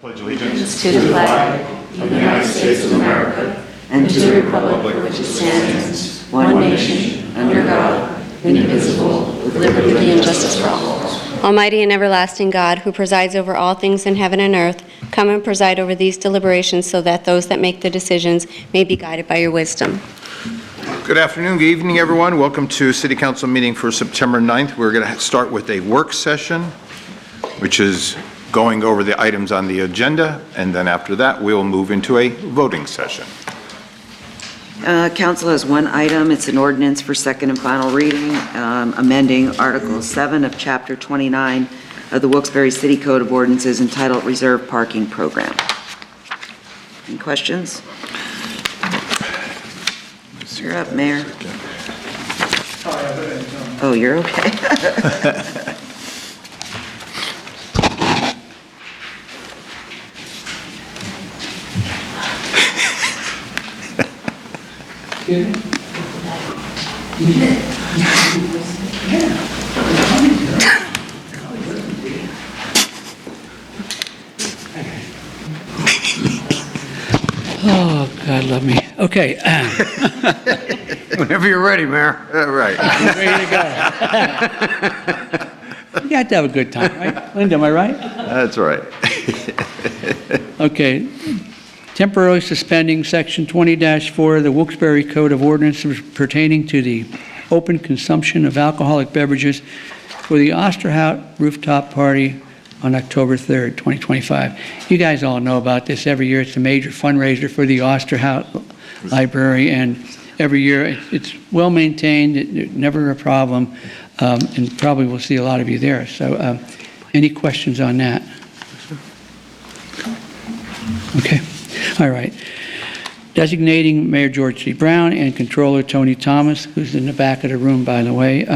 Pledge allegiance to the flag of the United States of America and to the republic for which it stands, one nation, under God, indivisible, with liberty and justice for all. Almighty and everlasting God, who presides over all things in heaven and earth, come and preside over these deliberations so that those that make the decisions may be guided by your wisdom. Good afternoon, good evening, everyone. Welcome to City Council meeting for September 9th. We're going to start with a work session, which is going over the items on the agenda, and then after that, we will move into a voting session. Council has one item. It's an ordinance for second and final reading, amending Article 7 of Chapter 29 of the Wilkes-Barre City Code of Ordinances entitled Reserve Parking Program. Any questions? You're up, Mayor. Oh, you're okay. Oh, God love me. Okay. Whenever you're ready, Mayor. Right. Ready to go. You have to have a good time, right? Linda, am I right? That's right. Okay. Temporarily suspending Section 20-4 of the Wilkes-Barre Code of Ordinances pertaining to the open consumption of alcoholic beverages for the Osterhout Rooftop Party on October 3rd, 2025. You guys all know about this. Every year it's a major fundraiser for the Osterhout Library, and every year it's well maintained, never a problem, and probably we'll see a lot of you there. So any questions on that? Okay. All right. Designating Mayor George C. Brown and Controller Tony Thomas, who's in the back of the room, by the way,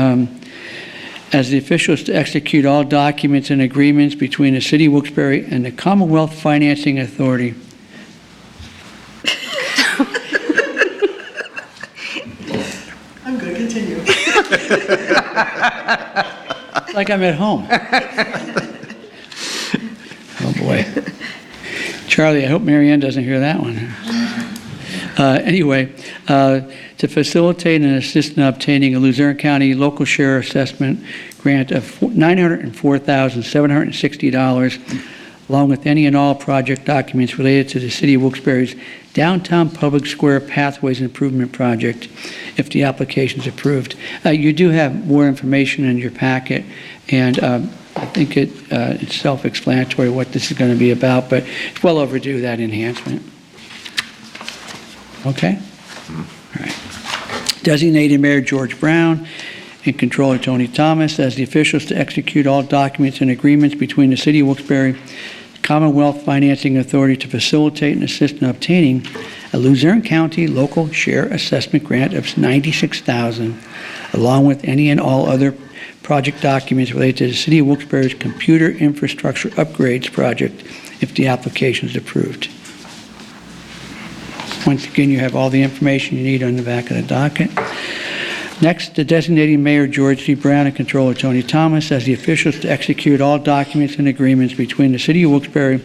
as the officials to execute all documents and agreements between the City of Wilkes-Barre and the Commonwealth Financing Authority. I'm good, continue. Like I'm at home. Oh, boy. Charlie, I hope Marianne doesn't hear that one. Anyway, to facilitate and assist in obtaining a Luzerne County local share assessment grant of $904,760, along with any and all project documents related to the City of Wilkes-Barre's Downtown Public Square Pathways Improvement Project, if the application is approved. You do have more information in your packet, and I think it's self-explanatory what this is going to be about, but it's well overdue, that enhancement. Okay? All right. Designated Mayor George Brown and Controller Tony Thomas as the officials to execute all documents and agreements between the City of Wilkes-Barre, Commonwealth Financing Authority to facilitate and assist in obtaining a Luzerne County local share assessment grant of $96,000, along with any and all other project documents related to the City of Wilkes-Barre's computer infrastructure upgrades project if the application is approved. Once again, you have all the information you need on the back of the docket. Next, the designating Mayor George C. Brown and Controller Tony Thomas as the officials to execute all documents and agreements between the City of Wilkes-Barre,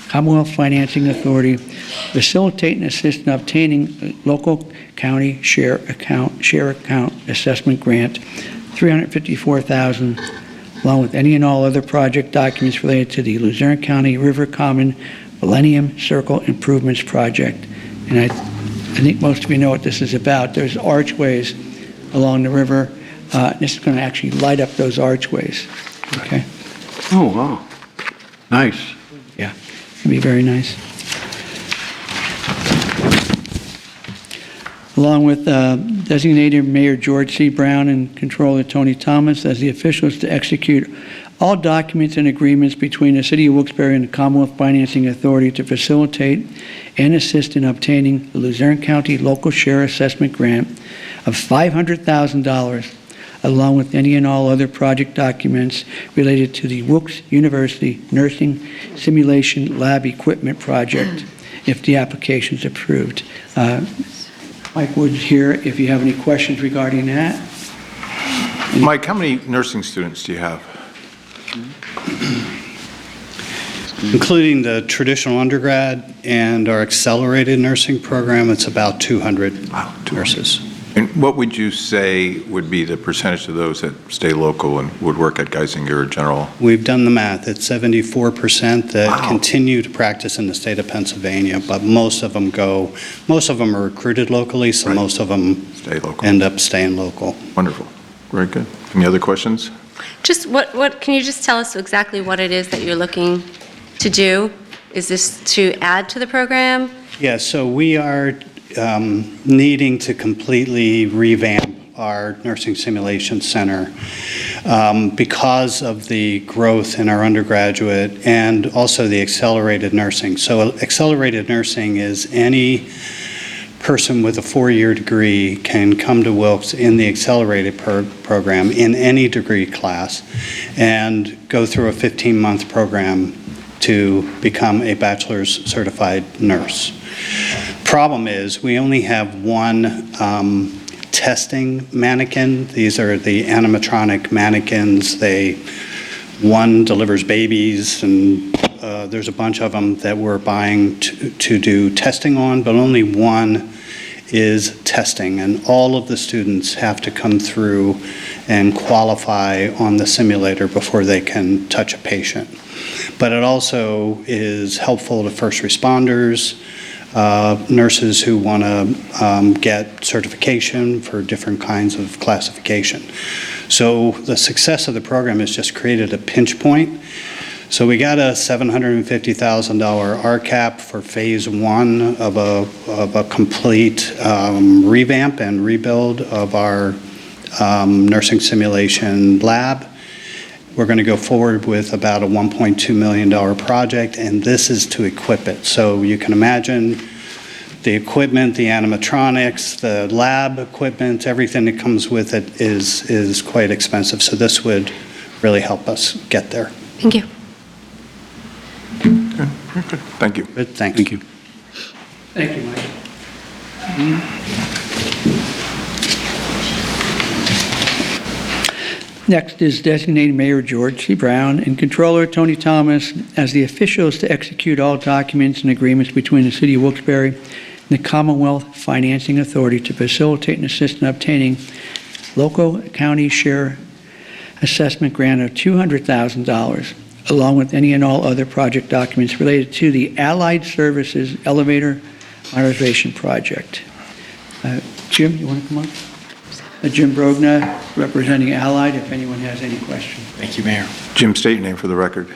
Commonwealth Financing Authority, facilitate and assist in obtaining a local county share account assessment grant, $354,000, along with any and all other project documents related to the Luzerne County River Common Millennium Circle Improvements Project. And I think most of you know what this is about. There's archways along the river. This is going to actually light up those archways. Okay? Oh, wow. Nice. Yeah, it'll be very nice. Along with designated Mayor George C. Brown and Controller Tony Thomas as the officials to execute all documents and agreements between the City of Wilkes-Barre and the Commonwealth Financing Authority to facilitate and assist in obtaining the Luzerne County local share assessment grant of $500,000, along with any and all other project documents related to the Wilkes University Nursing Simulation Lab Equipment Project, if the application is approved. Mike Wood's here if you have any questions regarding that. Mike, how many nursing students do you have? Including the traditional undergrad and our accelerated nursing program, it's about 200 Wow, 200. nurses. And what would you say would be the percentage of those that stay local and would work at Geisinger General? We've done the math. It's 74% that Wow. continue to practice in the state of Pennsylvania, but most of them are recruited locally, so Right. most of them Stay local. end up staying local. Wonderful. Very good. Any other questions? Just can you just tell us exactly what it is that you're looking to do? Is this to add to the program? Yeah, so we are needing to completely revamp our nursing simulation center because of the growth in our undergraduate and also the accelerated nursing. So accelerated nursing is any person with a 4-year degree can come to Wilkes in the accelerated program in any degree class and go through a 15-month program to become a bachelor's certified nurse. Problem is, we only have one testing mannequin. These are the animatronic mannequins. One delivers babies, and there's a bunch of them that we're buying to do testing on, but only one is testing, and all of the students have to come through and qualify on the simulator before they can touch a patient. But it also is helpful to first responders, nurses who want to get certification for different kinds of classification. So the success of the program has just created a pinch point. So we got a $750,000 RCAP for phase 1 of a complete revamp and rebuild of our nursing simulation lab. We're going to go forward with about a $1.2 million project, and this is to equip it. So you can imagine the equipment, the animatronics, the lab equipment, everything that comes with it is quite expensive. So this would really help us get there. Thank you. Good. Very good. Thank you. Good, thanks. Thank you. Thank you, Mike. Next is designating Mayor George C. Brown and Controller Tony Thomas as the officials to execute all documents and agreements between the City of Wilkes-Barre and the Commonwealth Financing Authority to facilitate and assist in obtaining local county share assessment grant of $200,000, along with any and all other project documents related to the Allied Services Elevator Modernization Project. Jim, you want to come up? Jim Brogna, representing Allied, if anyone has any questions. Thank you, Mayor. Jim, state your name for the record.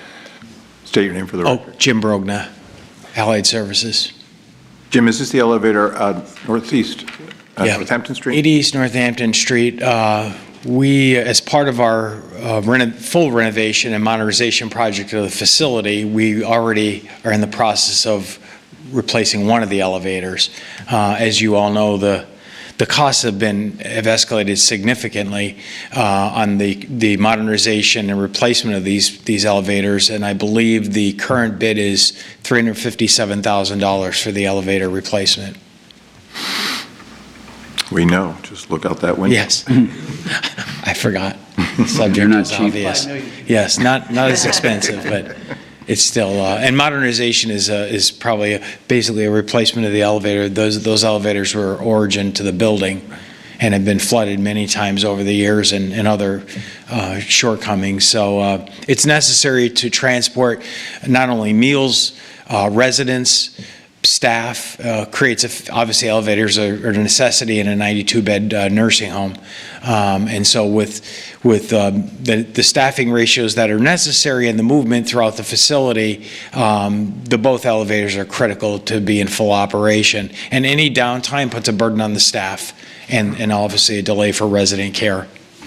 State your name for the record. Jim Brogna, Allied Services. Jim, is this the elevator northeast, Yeah. Northampton Street? 80 East Northampton Street. We, as part of our full renovation and modernization project of the facility, we already are in the process of replacing one of the elevators. As you all know, the costs have escalated significantly on the modernization and replacement of these elevators, and I believe the current bid is $357,000 for the elevator replacement. We know. Just look out that window. Yes. I forgot. The subject not is cheap. obvious. Yes, not as expensive, but it's still, and modernization is probably basically a replacement of the elevator. Those elevators were origin to the building and have been flooded many times over the years and other shortcomings. So it's necessary to transport not only meals, residents, staff, obviously elevators are a necessity in a 92-bed nursing home. And so with the staffing ratios that are necessary and the movement throughout the facility, both elevators are critical to be in full operation. And any downtime puts a burden on the staff and obviously a delay for resident care.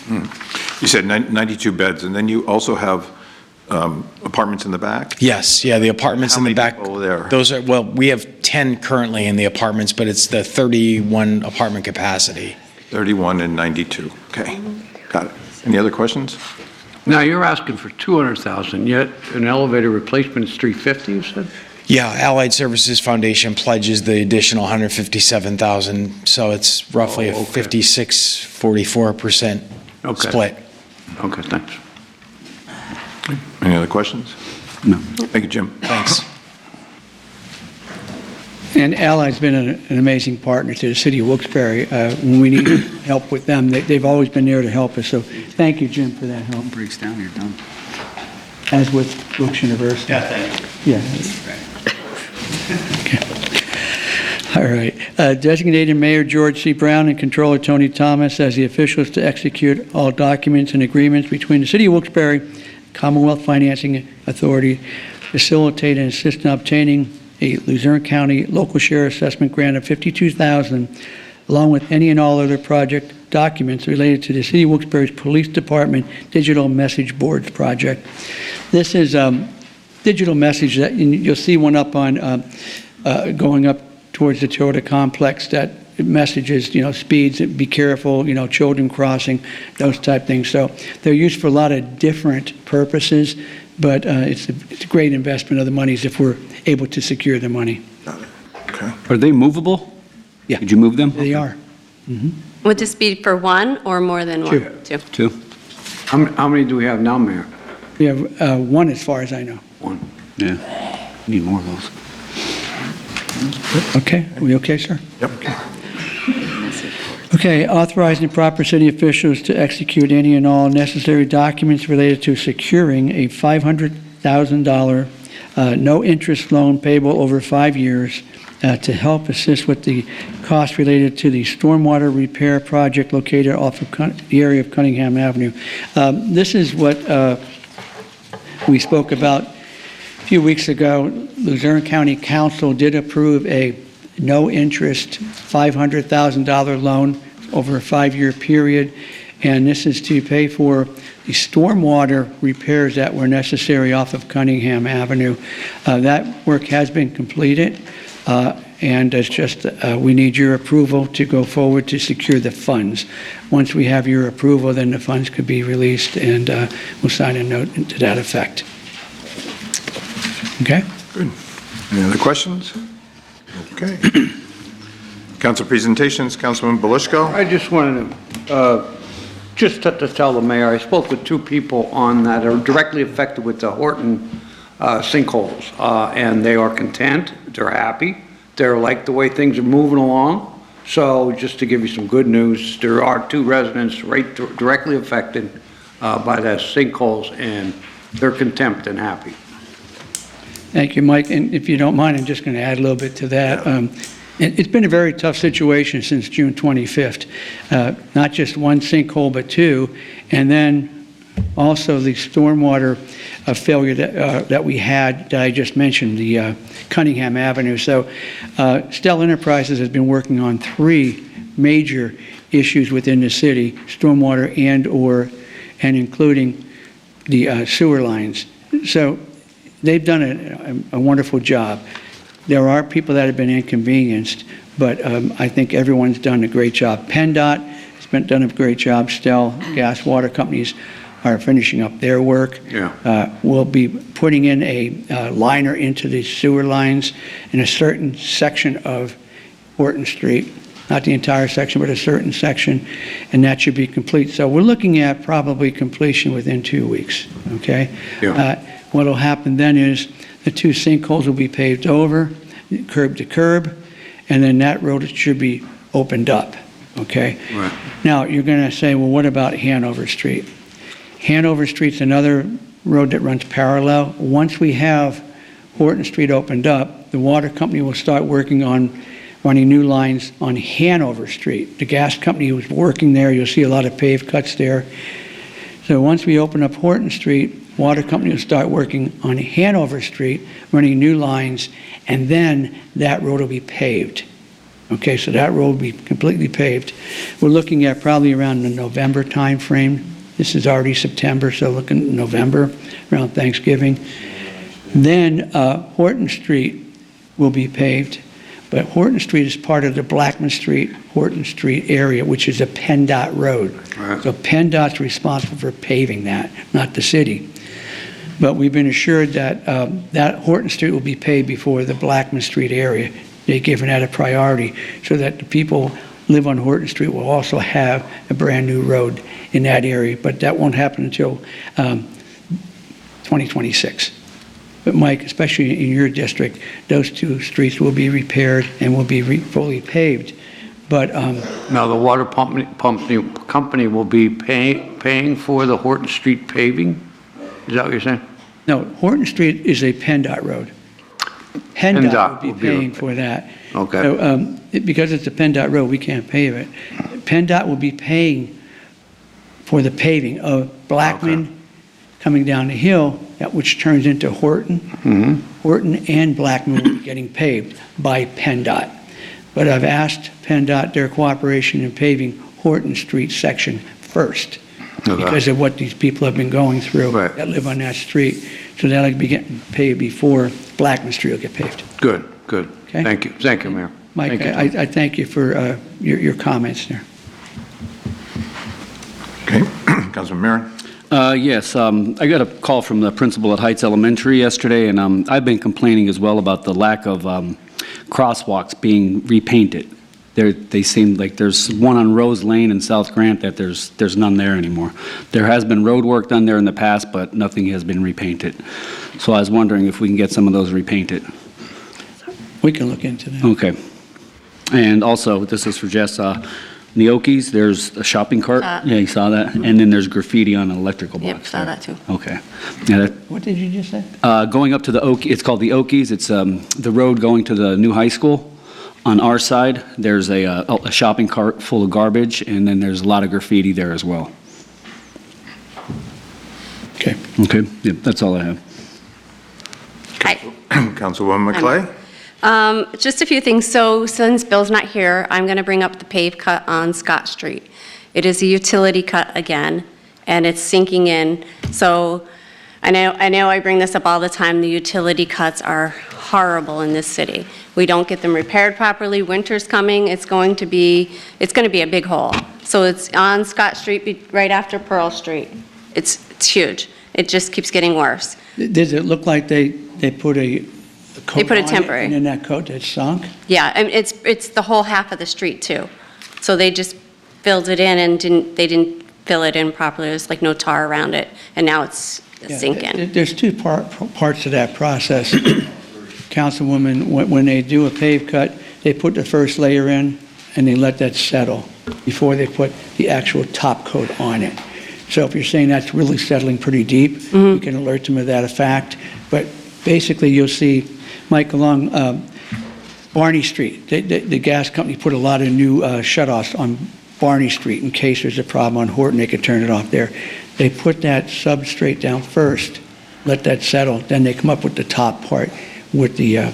You said 92 beds, and then you also have apartments in the back? Yes, yeah, the apartments in the back. How many people there? Those are, well, we have 10 currently in the apartments, but it's the 31 apartment capacity. 31 and 92. Okay, got it. Any other questions? Now, you're asking for $200,000, yet an elevator replacement is $350,000, you said? Yeah, Allied Services Foundation pledges the additional $157,000, so it's roughly a 56-44% Okay. split. Okay, thanks. Any other questions? No. Thank you, Jim. Thanks. And Allied's been an amazing partner to the city of Wilkes-Barre. When we need help with them, they've always been there to help us. So thank you, Jim, for that help, Breaks down, you're done. as with Wilkes University. Yeah, thank you. Yeah. Okay. All right. Designated Mayor George C. Brown and Controller Tony Thomas as the officials to execute all documents and agreements between the City of Wilkes-Barre, Commonwealth Financing Authority, facilitate and assist in obtaining a Luzerne County local share assessment grant of $52,000, along with any and all other project documents related to the City of Wilkes-Barre's Police Department Digital Message Boards project. This is digital message that you'll see one up on going up towards the Toyota complex that messages, speeds, be careful, children crossing, those type things. So they're used for a lot of different purposes, but it's a great investment of the monies if we're able to secure the money. Okay. Are they movable? Yeah. Did you move them? They are. Would this be for one or more than one? Two. Two. How many do we have now, Mayor? We have one as far as I know. One. Yeah. Need more of those. Okay, are we okay, sir? Yep. Okay, authorizing proper city officials to execute any and all necessary documents related to securing a $500,000 no-interest loan payable over 5 years to help assist with the costs related to the stormwater repair project located off of the area of Cunningham Avenue. This is what we spoke about a few weeks ago. Luzerne County Council did approve a no-interest $500,000 loan over a 5-year period, and this is to pay for the stormwater repairs that were necessary off of Cunningham Avenue. That work has been completed, and it's just we need your approval to go forward to secure the funds. Once we have your approval, then the funds could be released, and we'll sign a note to that effect. Okay? Good. Any other questions? Okay. Council presentations, Councilman Belishko. I just wanted to, just to tell the mayor, I spoke with two people on that are directly affected with the Horton sinkholes, and they are content, they're happy, they're like the way things are moving along. So just to give you some good news, there are two residents directly affected by the sinkholes, and they're content and happy. Thank you, Mike. And if you don't mind, I'm just going to add a little bit to that. It's been a very tough situation since June 25th. Not just one sinkhole, but two. And then also the stormwater failure that we had, that I just mentioned, the Cunningham Avenue. So Stell Enterprises has been working on 3 major issues within the city, stormwater and including the sewer lines. So they've done a wonderful job. There are people that have been inconvenienced, but I think everyone's done a great job. PennDOT has done a great job. Stell Gas Water Companies are finishing up their work. Yeah. We'll be putting in a liner into the sewer lines in a certain section of Horton Street, not the entire section, but a certain section, and that should be complete. So we're looking at probably completion within 2 weeks, okay? Yeah. What will happen then is the 2 sinkholes will be paved over, curb to curb, and then that road should be opened up, okay? Right. Now, you're going to say, well, what about Hanover Street? Hanover Street's another road that runs parallel. Once we have Horton Street opened up, the water company will start working on running new lines on Hanover Street. The gas company was working there. You'll see a lot of paved cuts there. So once we open up Horton Street, water company will start working on Hanover Street, running new lines, and then that road will be paved. Okay, so that road will be completely paved. We're looking at probably around the November timeframe. This is already September, so looking at November, around Thanksgiving. Then Horton Street will be paved, but Horton Street is part of the Blackman Street, Horton Street area, which is a PennDOT road. Right. So PennDOT's responsible for paving that, not the city. But we've been assured that that Horton Street will be paved before the Blackman Street area. They've given that a priority so that the people live on Horton Street will also have a brand-new road in that area, but that won't happen until 2026. But Mike, especially in your district, those two streets will be repaired and will be fully paved. But Now, the water company will be paying for the Horton Street paving? Is that what you're saying? no, Horton Street is a PennDOT road. PennDOT will be paying for that. Okay. So, because it's a PennDOT road, we can't pave it. PennDOT will be paying for the paving of Blackman coming down the hill, which turns into Horton. Horton and Blackman will be getting paved by PennDOT. But I've asked PennDOT their cooperation in paving Horton Street section first because of what these people have been going through Right. that live on that street. So that'll be getting paved before Blackman Street will get paved. Good, good. Okay. Thank you, Mayor. Mike, Thank you. I thank you for your comments there. Okay, Councilman Marin. Yes, I got a call from the principal at Heights Elementary yesterday, and I've been complaining as well about the lack of crosswalks being repainted. They seem like there's one on Rose Lane in South Grant that there's none there anymore. There has been road work done there in the past, but nothing has been repainted. So I was wondering if we can get some of those repainted. We can look into that. Okay. And also, this is for Jess, Neoki's, there's a shopping cart. Yeah, you saw that? And then there's graffiti on an electrical box. Yep, saw that too. Okay. Yeah, What did you just say? going up to the Okie, it's called the Okies. It's the road going to the new high school. On our side, there's a shopping cart full of garbage, and then there's a lot of graffiti there as well. Okay. Okay, yeah, that's all I have. Hi. Councilwoman McClay. Just a few things. So since Bill's not here, I'm going to bring up the pave cut on Scott Street. It is a utility cut again, and it's sinking in. So I know I bring this up all the time. The utility cuts are horrible in this city. We don't get them repaired properly. Winter's coming. It's going to be a big hole. So it's on Scott Street right after Pearl Street. It's huge. It just keeps getting worse. Does it look like they put a coat They put a on it, temporary. and then that coat had sunk? Yeah, and it's the whole half of the street too. So they just filled it in and they didn't fill it in properly. There's like no tar around it, and now it's Yeah, sinking. There's two parts to that process. Councilwoman, when they do a pave cut, they put the first layer in and they let that settle before they put the actual top coat on it. So if you're saying that's really settling pretty deep, you can alert them of that fact. But basically, you'll see, Mike, along Barney Street, the gas company put a lot of new shutoffs on Barney Street in case there's a problem on Horton, they could turn it off there. They put that substrate down first, let that settle, then they come up with the top part with the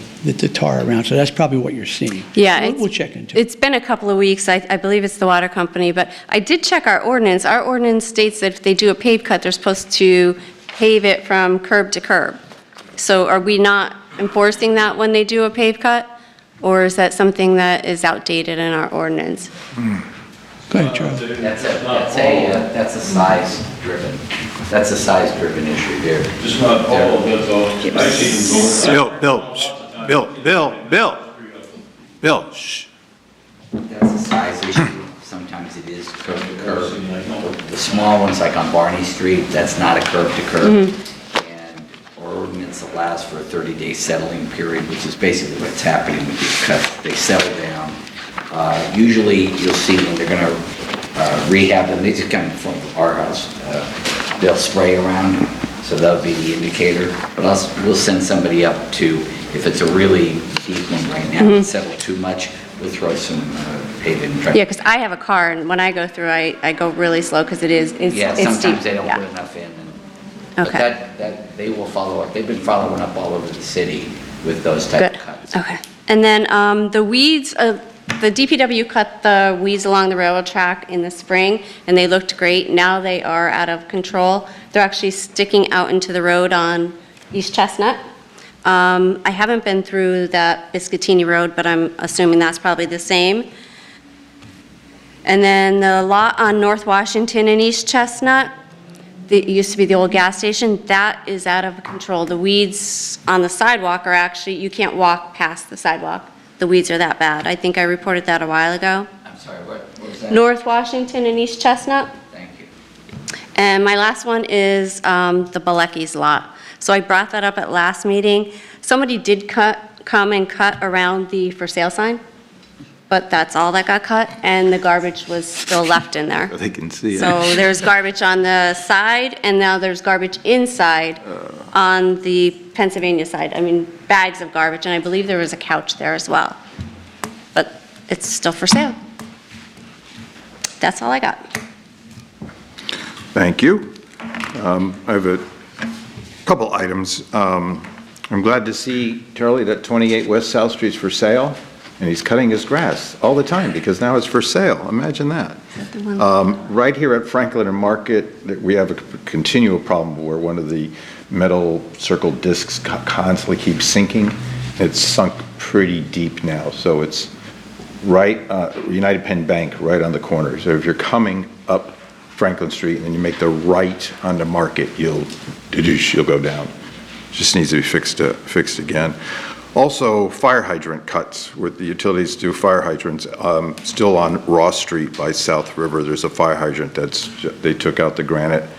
tar around. So that's probably what you're seeing. Yeah, We'll check into it. It's been a couple of weeks. I believe it's the water company, but I did check our ordinance. Our ordinance states that if they do a pave cut, they're supposed to pave it from curb to curb. So are we not enforcing that when they do a pave cut? Or is that something that is outdated in our ordinance? Go ahead, Charles. That's a size-driven issue there. Just not all of it, though. I see them going. Bill, shh. That's a size issue. Sometimes it is curb to curb. The small ones, like on Barney Street, that's not a curb to curb. And our ordinance allows for a 30-day settling period, which is basically what's happening with these cuts. They settle down. Usually, you'll see when they're going to rehab them, these are coming from our house. They'll spray around, so that'll be the indicator. But we'll send somebody up to, if it's a really deep one right now, it's settled too much, we'll throw some paving. Yeah, because I have a car, and when I go through, I go really slow because it's steep. Sometimes they don't Yeah. put enough in. But Okay. that they will follow up. They've been following up all over the city with those type Good. of cuts. Okay. And then the weeds, the DPW cut the weeds along the railroad track in the spring, and they looked great. Now they are out of control. They're actually sticking out into the road on East Chestnut. I haven't been through that Biscottini Road, but I'm assuming that's probably the same. And then the lot on North Washington and East Chestnut, it used to be the old gas station, that is out of control. The weeds on the sidewalk are actually, you can't walk past the sidewalk. The weeds are that bad. I think I reported that a while ago. I'm sorry, what was that? North Washington and East Chestnut. Thank you. And my last one is the Balecki's lot. So I brought that up at last meeting. Somebody did come and cut around the for sale sign, but that's all that got cut, and the garbage was still left in there. They can see it. So there's garbage on the side, and now there's garbage inside on the Pennsylvania side. I mean, bags of garbage, and I believe there was a couch there as well. But it's still for sale. That's all I got. Thank you. I have a couple items. I'm glad to see, Charlie, that 28 West South Street's for sale, and he's cutting his grass all the time because now it's for sale. Imagine that. Right here at Franklin and Market, we have a continual problem where one of the metal circle discs constantly keeps sinking. It's sunk pretty deep now, so it's right, United Penn Bank, right on the corner. So if you're coming up Franklin Street and then you make the right on the Market, you'll go down. Just needs to be fixed again. Also, fire hydrant cuts, with the utilities do fire hydrants. Still on Ross Street by South River, there's a fire hydrant they took out the granite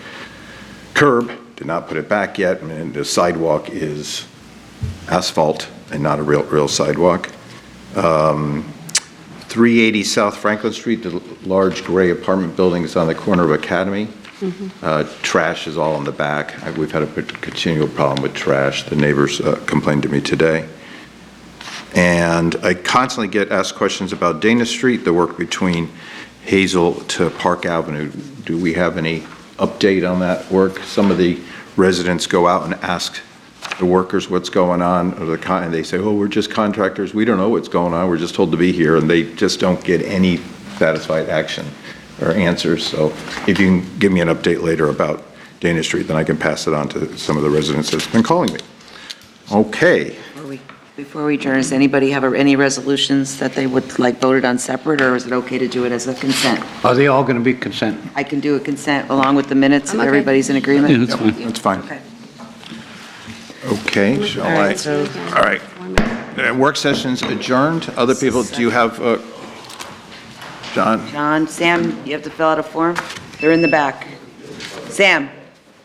curb, did not put it back yet, and the sidewalk is asphalt and not a real sidewalk. 380 South Franklin Street, the large gray apartment building is on the corner of Academy. Trash is all in the back. We've had a continual problem with trash. The neighbors complained to me today. And I constantly get asked questions about Dana Street, the work between Hazel to Park Avenue. Do we have any update on that work? Some of the residents go out and ask the workers what's going on, and they say, oh, we're just contractors. We don't know what's going on. We're just told to be here, and they just don't get any satisfied action or answers. So if you can give me an update later about Dana Street, then I can pass it on to some of the residents that's been calling me. Okay. Before we adjourn, does anybody have any resolutions that they would like voted on separate, or is it okay to do it as a consent? Are they all going to be consent? I can do a consent along with the minutes if I'm okay. everybody's in agreement? Yeah, that's fine. That's fine. Okay. Okay, shall All I? right, so All right. Work session's adjourned. Other people, do you have, John? John, Sam, you have to fill out a form? They're in the back. Sam?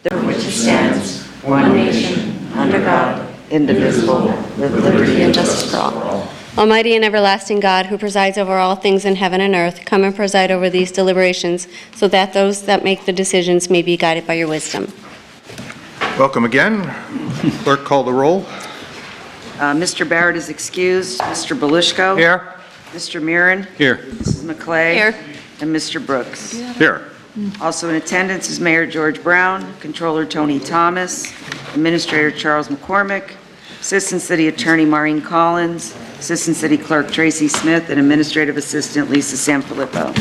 which stands, one nation, under God, indivisible, with liberty and justice for all. Almighty and everlasting God, who presides over all things in heaven and earth, come and preside over these deliberations, so that those that make the decisions may be guided by your wisdom. Welcome again. Clerk, call the roll. Mr. Barrett is excused. Mr. Belushko? Here? Mr. Mirren? Here. Mrs. McClay? Here. And Mr. Brooks. Here. Also in attendance is Mayor George Brown, Controller Tony Thomas, Administrator Charles McCormick, Assistant City Attorney Maureen Collins, Assistant City Clerk Tracy Smith, and Administrative Assistant Lisa Sanfilippo.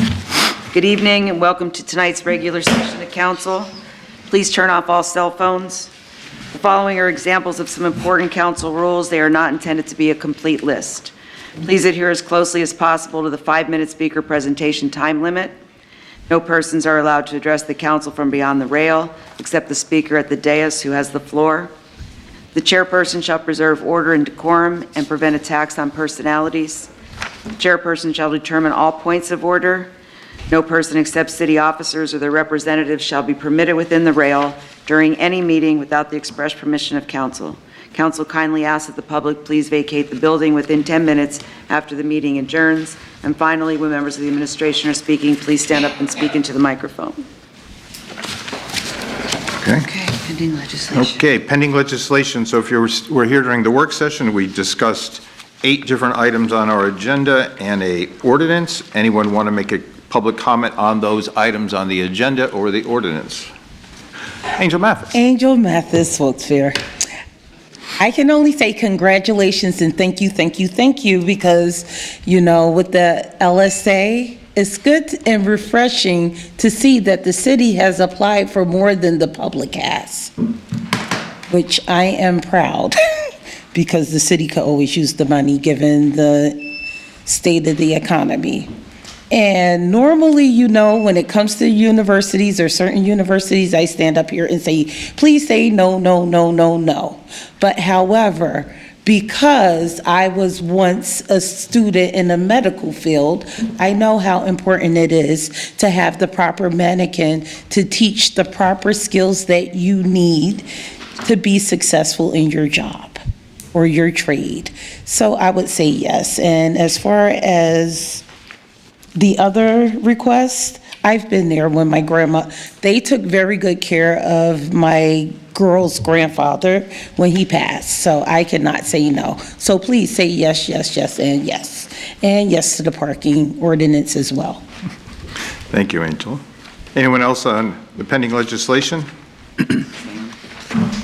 Good evening and welcome to tonight's regular session of council. Please turn off all cell phones. The following are examples of some important council rules. They are not intended to be a complete list. Please adhere as closely as possible to the 5-minute speaker presentation time limit. No persons are allowed to address the council from beyond the rail, except the speaker at the dais who has the floor. The chairperson shall preserve order and decorum and prevent attacks on personalities. The chairperson shall determine all points of order. No person except city officers or their representatives shall be permitted within the rail during any meeting without the express permission of council. Council kindly asks that the public please vacate the building within 10 minutes after the meeting adjourns. And finally, when members of the administration are speaking, please stand up and speak into the microphone. Okay. Okay, pending legislation. Okay, pending legislation. So if you were here during the work session, we discussed 8 different items on our agenda and a ordinance. Anyone want to make a public comment on those items on the agenda or the ordinance? Angel Mathis. Angel Mathis, Wilkes-Barre. I can only say congratulations and thank you, because, you know, with the LSA, it's good and refreshing to see that the city has applied for more than the public has, which I am proud, because the city could always use the money given the state of the economy. And normally, you know, when it comes to universities or certain universities, I stand up here and say, please say no, no, no, no, no. But however, because I was once a student in the medical field, I know how important it is to have the proper mannequin to teach the proper skills that you need to be successful in your job or your trade. So I would say yes. And as far as the other request, I've been there when my grandma, they took very good care of my girl's grandfather when he passed, so I cannot say no. So please say yes, yes, yes, and yes. And yes to the parking ordinance as well. Thank you, Angela. Anyone else on the pending legislation?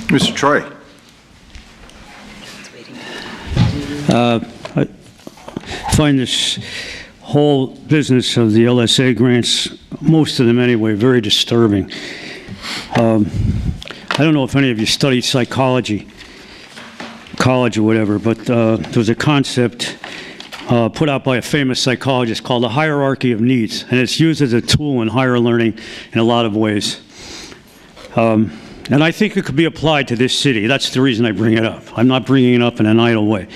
Mr. Troy? I find this whole business of the LSA grants, most of them anyway, very disturbing. I don't know if any of you studied psychology, college or whatever, but there was a concept put out by a famous psychologist called the hierarchy of needs, and it's used as a tool in higher learning in a lot of ways. And I think it could be applied to this city. That's the reason I bring it up. I'm not bringing it up in an idle way.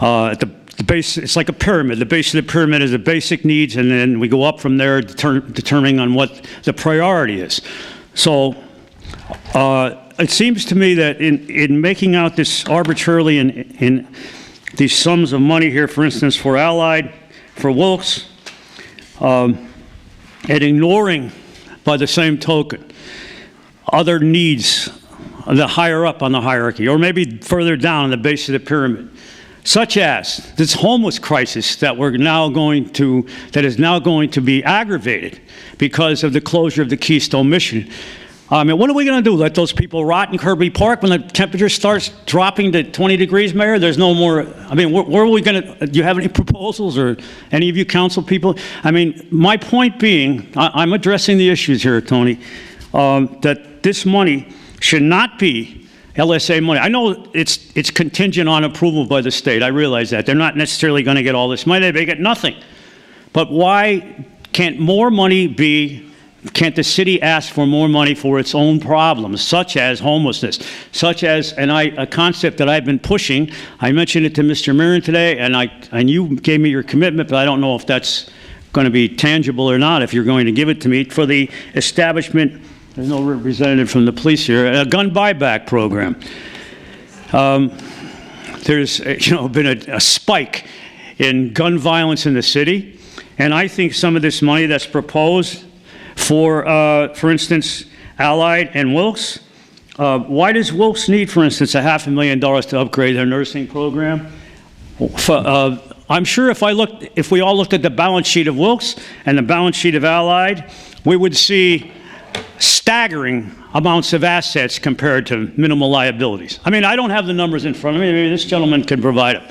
The base, it's like a pyramid. The base of the pyramid is the basic needs, and then we go up from there, determining on what the priority is. So it seems to me that in making out this arbitrarily in these sums of money here, for instance, for Allied, for Wilkes, and ignoring, by the same token, other needs the higher up on the hierarchy, or maybe further down in the base of the pyramid, such as this homeless crisis that is now going to be aggravated because of the closure of the Keystone Mission. I mean, what are we going to do? Let those people rot in Kirby Park when the temperature starts dropping to 20 degrees, Mayor? There's no more, I mean, where are we going to, do you have any proposals, or any of you council people? I mean, my point being, I'm addressing the issues here, Tony, that this money should not be LSA money. I know it's contingent on approval by the state. I realize that. They're not necessarily going to get all this money. They get nothing. But why can't the city ask for more money for its own problems, such as homelessness, such as, a concept that I've been pushing. I mentioned it to Mr. Marin today, and you gave me your commitment, but I don't know if that's going to be tangible or not, if you're going to give it to me, for the establishment. There's no representative from the police here. A gun buyback program. There's been a spike in gun violence in the city, and I think some of this money that's proposed for instance, Allied and Wilkes. Why does Wilkes need, for instance, $500,000 to upgrade their nursing program? I'm sure if we all looked at the balance sheet of Wilkes and the balance sheet of Allied, we would see staggering amounts of assets compared to minimal liabilities. I mean, I don't have the numbers in front of me. Maybe this gentleman can provide them.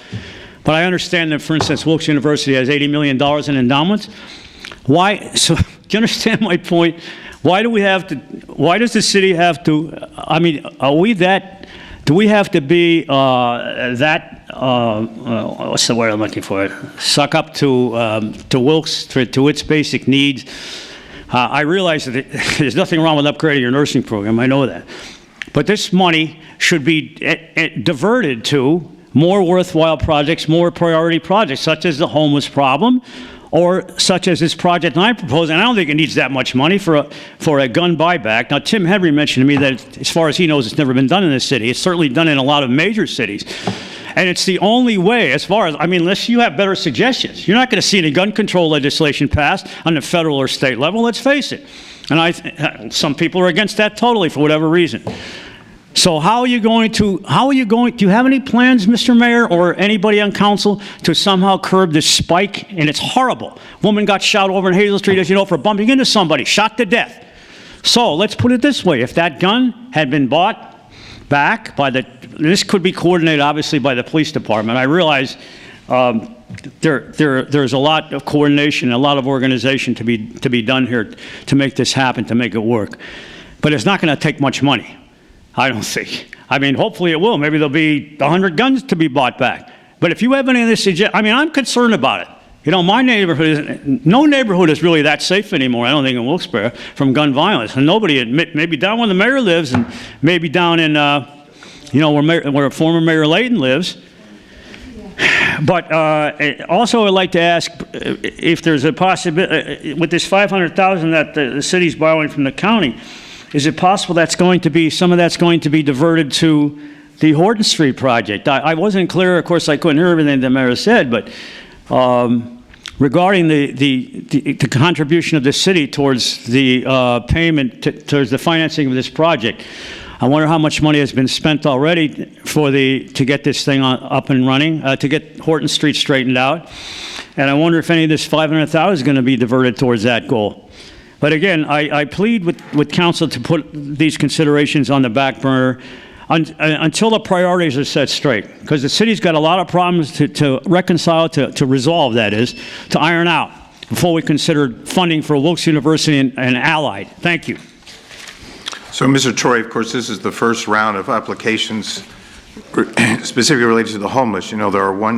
But I understand that, for instance, Wilkes University has $80 million in endowments. Why? So, do you understand my point? Why does the city have to, I mean, do we have to be what's the word I'm looking for? Suck up to Wilkes, to its basic needs? I realize that there's nothing wrong with upgrading your nursing program, I know that. But this money should be diverted to more worthwhile projects, more priority projects, such as the homeless problem, or such as this project I'm proposing. I don't think it needs that much money for a gun buyback. Now, Tim Henry mentioned to me that, as far as he knows, it's never been done in this city. It's certainly done in a lot of major cities. And it's the only way, as far as, I mean, unless you have better suggestions. You're not going to see any gun control legislation passed on the federal or state level, let's face it. And some people are against that totally for whatever reason. So do you have any plans, Mr. Mayor, or anybody on council, to somehow curb this spike? And it's horrible. Woman got shot over in Hazel Street, as you know, for bumping into somebody, shot to death. So let's put it this way. If that gun had been bought back this could be coordinated, obviously, by the police department. I realize there's a lot of coordination, a lot of organization to be done here to make this happen, to make it work. But it's not going to take much money, I don't think. I mean, hopefully it will. Maybe there'll be 100 guns to be bought back. But if you have any of this suggestion, I mean, I'm concerned about it. You know, my neighborhood, no neighborhood is really that safe anymore, I don't think, in Wilkes-Barre, from gun violence. And maybe down where the mayor lives, and maybe down in, where former Mayor Layton lives. But also I'd like to ask if there's a possibility, with this $500,000 that the city's borrowing from the county, is it possible some of that's going to be diverted to the Horton Street project? I wasn't clear, of course, I couldn't hear everything the mayor said, but regarding the contribution of the city towards the payment, towards the financing of this project, I wonder how much money has been spent already to get this thing up and running, to get Horton Street straightened out. And I wonder if any of this $500,000 is going to be diverted towards that goal. But again, I plead with council to put these considerations on the back burner until the priorities are set straight. Because the city's got a lot of problems to reconcile, to resolve, that is, to iron out before we consider funding for Wilkes University and Allied. Thank you. So, Mr. Troy, of course, this is the first round of applications specifically related to the homeless. You know, there are 6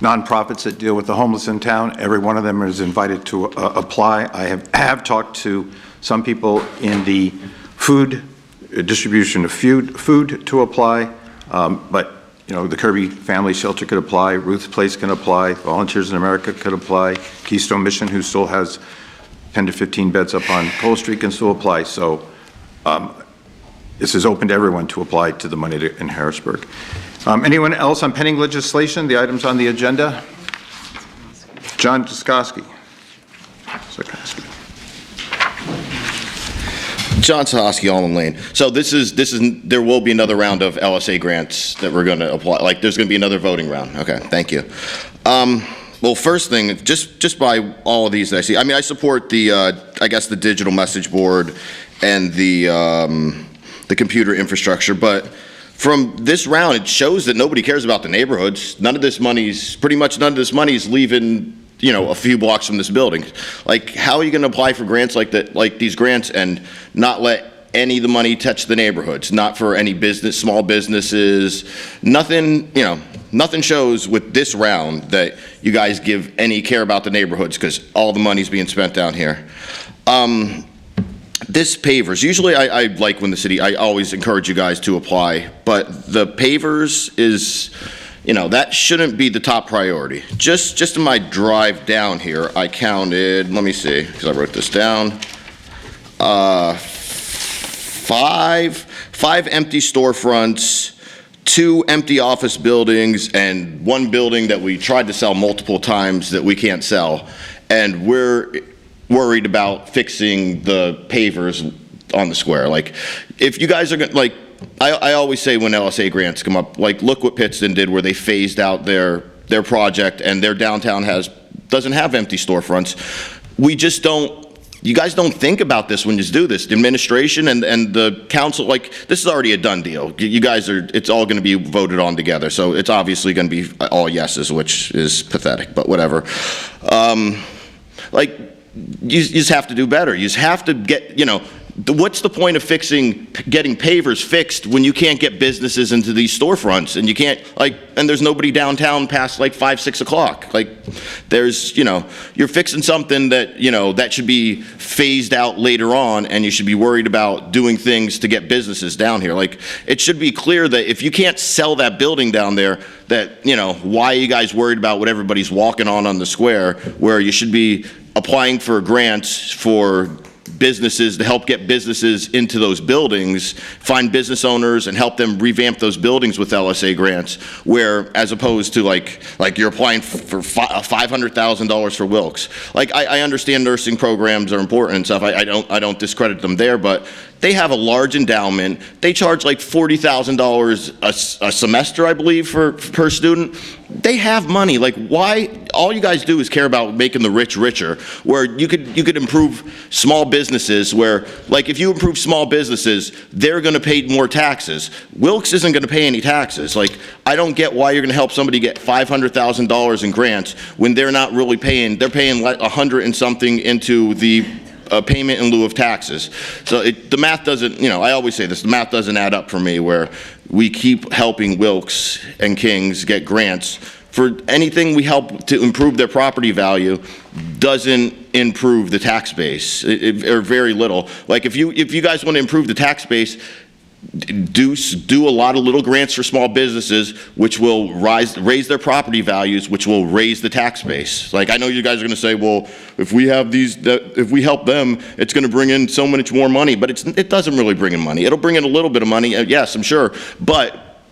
nonprofits that deal with the homeless in town. Every one of them is invited to apply. I have talked to some people in the food distribution of food to apply, but you know, the Kirby Family Shelter could apply, Ruth's Place can apply, Volunteers in America could apply, Keystone Mission, who still has 10 to 15 beds up on Cole Street, can still apply. So this is open to everyone to apply to the money in Harrisburg. Anyone else on pending legislation, the items on the agenda? John Duskowski. John Sahoski, Almond Lane. So there will be another round of LSA grants that we're going to apply. Like, there's going to be another voting round. Okay, thank you. Well, first thing, just by all of these that I see, I mean, I support the, I guess, the digital message board and the computer infrastructure, but from this round, it shows that nobody cares about the neighborhoods. Pretty much none of this money is leaving, you know, a few blocks from this building. Like, how are you going to apply for grants like that, like these grants, and not let any of the money touch the neighborhoods? Not for any small businesses, nothing, you know, nothing shows with this round that you guys give any care about the neighborhoods, because all the money's being spent down here. This pavers, usually I like when I always encourage you guys to apply, but the pavers is, you know, that shouldn't be the top priority. Just in my drive down here, I counted, let me see, because I wrote this down, five empty storefronts, 2 empty office buildings, and 1 building that we tried to sell multiple times that we can't sell. And we're worried about fixing the pavers on the square. Like, if you guys are going to, like, I always say when LSA grants come up, like, look what Pittston did where they phased out their project and their downtown doesn't have empty storefronts. You guys don't think about this when you do this. The administration and the council, like, this is already a done deal. You guys it's all going to be voted on together. So it's obviously going to be all yeses, which is pathetic, but whatever. Like, you just have to do better. You just have to get, you know, what's the point of getting pavers fixed when you can't get businesses into these storefronts, and you can't, like, and there's nobody downtown past like 5, 6 o'clock. Like, there's, you know, you're fixing something that, you know, that should be phased out later on, and you should be worried about doing things to get businesses down here. Like, it should be clear that if you can't sell that building down there, that, you know, why are you guys worried about what everybody's walking on the square, where you should be applying for grants for businesses to help get businesses into those buildings, find business owners and help them revamp those buildings with LSA grants, where, as opposed to like you're applying for $500,000 for Wilkes. Like, I understand nursing programs are important and stuff. I don't discredit them there, but they have a large endowment. They charge like $40,000 a semester, I believe, per student. They have money. Like, why? All you guys do is care about making the rich richer, where you could improve small businesses, where, like, if you improve small businesses, they're going to pay more taxes. Wilkes isn't going to pay any taxes. Like, I don't get why you're going to help somebody get $500,000 in grants when they're not really paying. They're paying like 100 and something into the payment in lieu of taxes. So the math doesn't, you know, I always say this, the math doesn't add up for me, where we keep helping Wilkes and Kings get grants for anything we help to improve their property value doesn't improve the tax base, or very little. Like, if you guys want to improve the tax base, do a lot of little grants for small businesses, which will raise their property values, which will raise the tax base. Like, I know you guys are going to say, well, if we have if we help them, it's going to bring in so much more money, but it doesn't really bring in money. It'll bring in a little bit of money, yes, I'm sure, but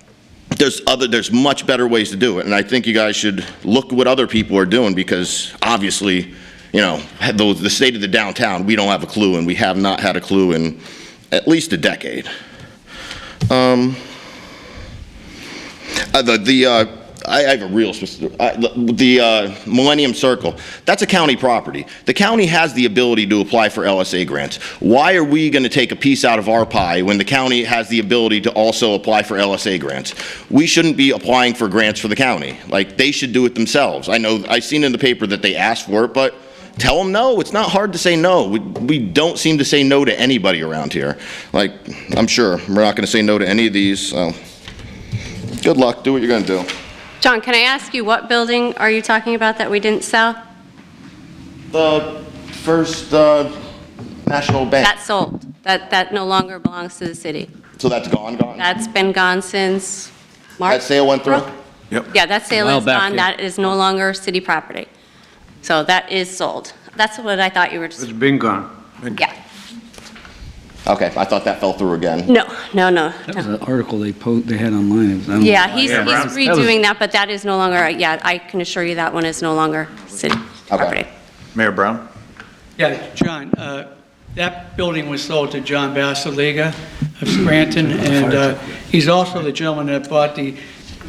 there's much better ways to do it, and I think you guys should look at what other people are doing, because obviously, you know, the state of the downtown, we don't have a clue, and we have not had a clue in at least a decade. I have a real specific, the Millennium Circle, that's a county property. The county has the ability to apply for LSA grants. Why are we going to take a piece out of our pie when the county has the ability to also apply for LSA grants? We shouldn't be applying for grants for the county. Like, they should do it themselves. I know, I've seen in the paper that they asked for it, but tell them no. It's not hard to say no. We don't seem to say no to anybody around here. Like, I'm sure we're not going to say no to any of these, so good luck. Do what you're going to do. John, can I ask you, what building are you talking about that we didn't sell? The First National Bank. That sold. That no longer belongs to the city. So that's gone? That's been gone since March. That sale went through? Yep. Yeah, that sale A while is back, gone. yeah. That is no longer city property. So that is sold. That's what I thought you were It's just, been gone. yeah. Okay, I thought that fell through again. No. That was an article they had online. I don't know. Yeah, he's Brown. redoing that, but that is no longer, yeah, I can assure you that one is no longer city property. Mayor Brown? Yeah, John, that building was sold to John Basiliga of Scranton, and he's also the gentleman that bought the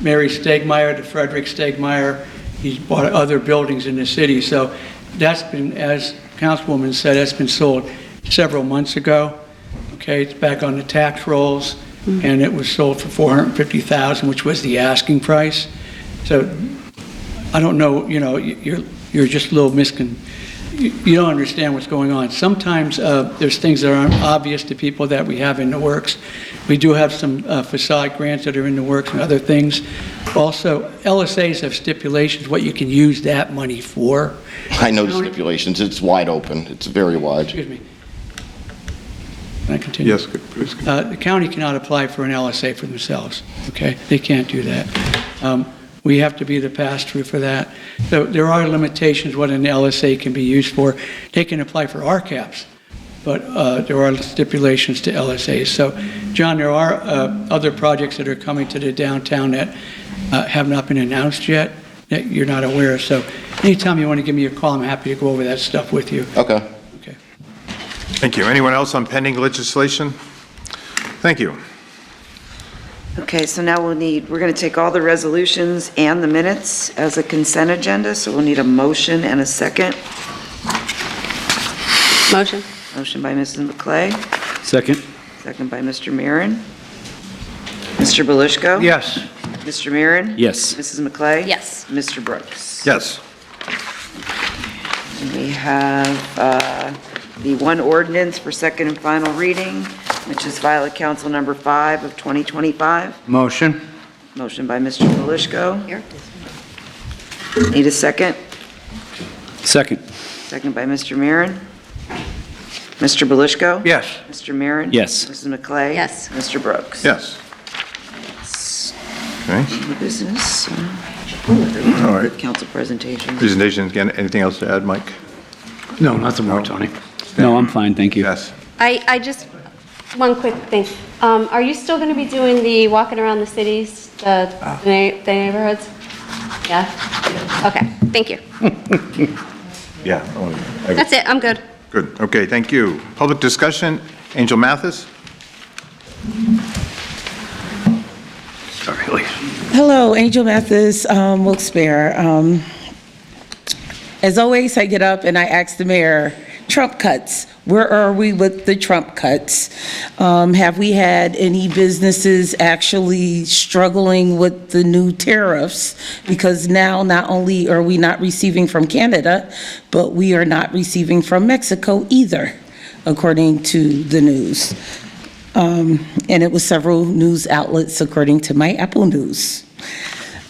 Mary Stegmeyer, the Frederick Stegmeyer. He's bought other buildings in the city, so that's been, as Councilwoman said, that's been sold several months ago. Okay, it's back on the tax rolls, and it was sold for $450,000, which was the asking price. So I don't know, you know, you're just a little you don't understand what's going on. Sometimes there's things that aren't obvious to people that we have in the works. We do have some facade grants that are in the works and other things. Also, LSAs have stipulations what you can use that money for. I know the stipulations. It's wide open. It's very wide. Excuse me. Can I continue? Yes, please. The county cannot apply for an LSA for themselves, okay? They can't do that. We have to be the pass-through for that. So there are limitations what an LSA can be used for. They can apply for RCAPs, but there are stipulations to LSAs. So, John, there are other projects that are coming to the downtown that have not been announced yet, that you're not aware of. So anytime you want to give me a call, I'm happy to go over that stuff with you. Okay. Okay. Thank you. Anyone else on pending legislation? Thank you. Okay, so now we're going to take all the resolutions and the minutes as a consent agenda, so we'll need a motion and a second. Motion. Motion by Mrs. McClay, Second? second by Mr. Marin. Mr. Belishko? Yes. Mr. Marin? Yes. Mrs. McClay? Yes. Mr. Brooks? Yes. And we have the one ordinance for second and final reading, which is Violet Council Number 5 of 2025. Motion. Motion by Mr. Belishko. Here. Need a second? Second? Second by Mr. Marin. Mr. Belishko? Yes. Mr. Marin? Yes. Mrs. McClay? Yes. Mr. Brooks? Yes. Okay. New business. All right. Council presentation. Presentations, again, anything else to add, Mike? No, nothing more, Tony. No, I'm fine, thank you. Yes. I just, one quick thing. Are you still going to be doing the walking around the cities, the neighborhoods? Yeah? Okay, thank you. Yeah. That's it, I'm good. Good. Okay, thank you. Public discussion, Angel Mathis? Sorry, Elise. Hello, Angel Mathis, Wilkes-Barre. As always, I get up and I ask the mayor, Trump cuts, where are we with the Trump cuts? Have we had any businesses actually struggling with the new tariffs? Because now not only are we not receiving from Canada, but we are not receiving from Mexico either, according to the news. And it was several news outlets, according to my Apple News.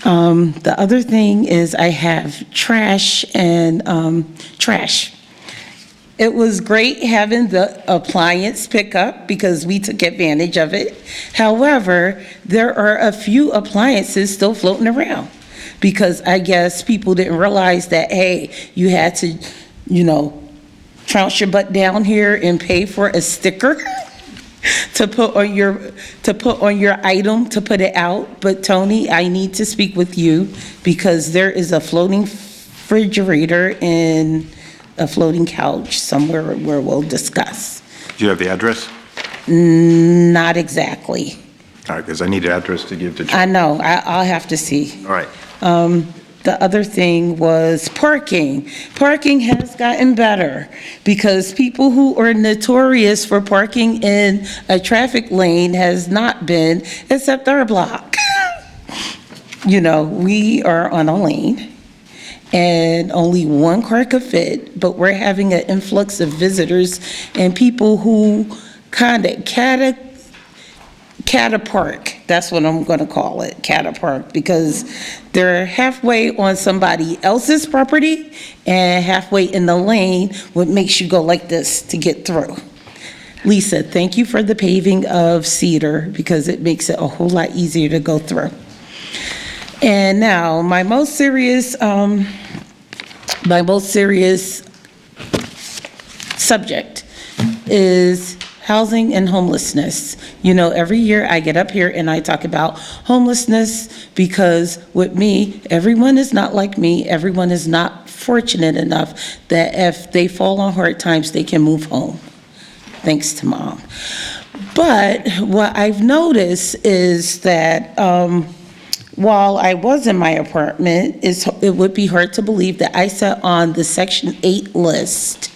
The other thing is I have trash and trash. It was great having the appliance pickup because we took advantage of it. However, there are a few appliances still floating around because I guess people didn't realize that, hey, you had to, trounce your butt down here and pay for a sticker to put on your item to put it out. But Tony, I need to speak with you because there is a floating refrigerator and a floating couch somewhere where we'll discuss. Do you have the address? Not exactly. All right, because I need the address to give to John. I know, I'll have to see. All right. The other thing was parking. Parking has gotten better because people who are notorious for parking in a traffic lane has not been, except our block. We are on a lane and only one car could fit, but we're having an influx of visitors and people who kind of catapark, that's what I'm gonna call it, catapark, because they're halfway on somebody else's property and halfway in the lane, what makes you go like this to get through. Lisa, thank you for the paving of Cedar because it makes it a whole lot easier to go through. And now, my most serious subject is housing and homelessness. Every year I get up here and I talk about homelessness because with me, everyone is not like me. Everyone is not fortunate enough that if they fall on hard times, they can move home. Thanks to Mom. But what I've noticed is that while I was in my apartment, it would be hard to believe that I sat on the Section 8 list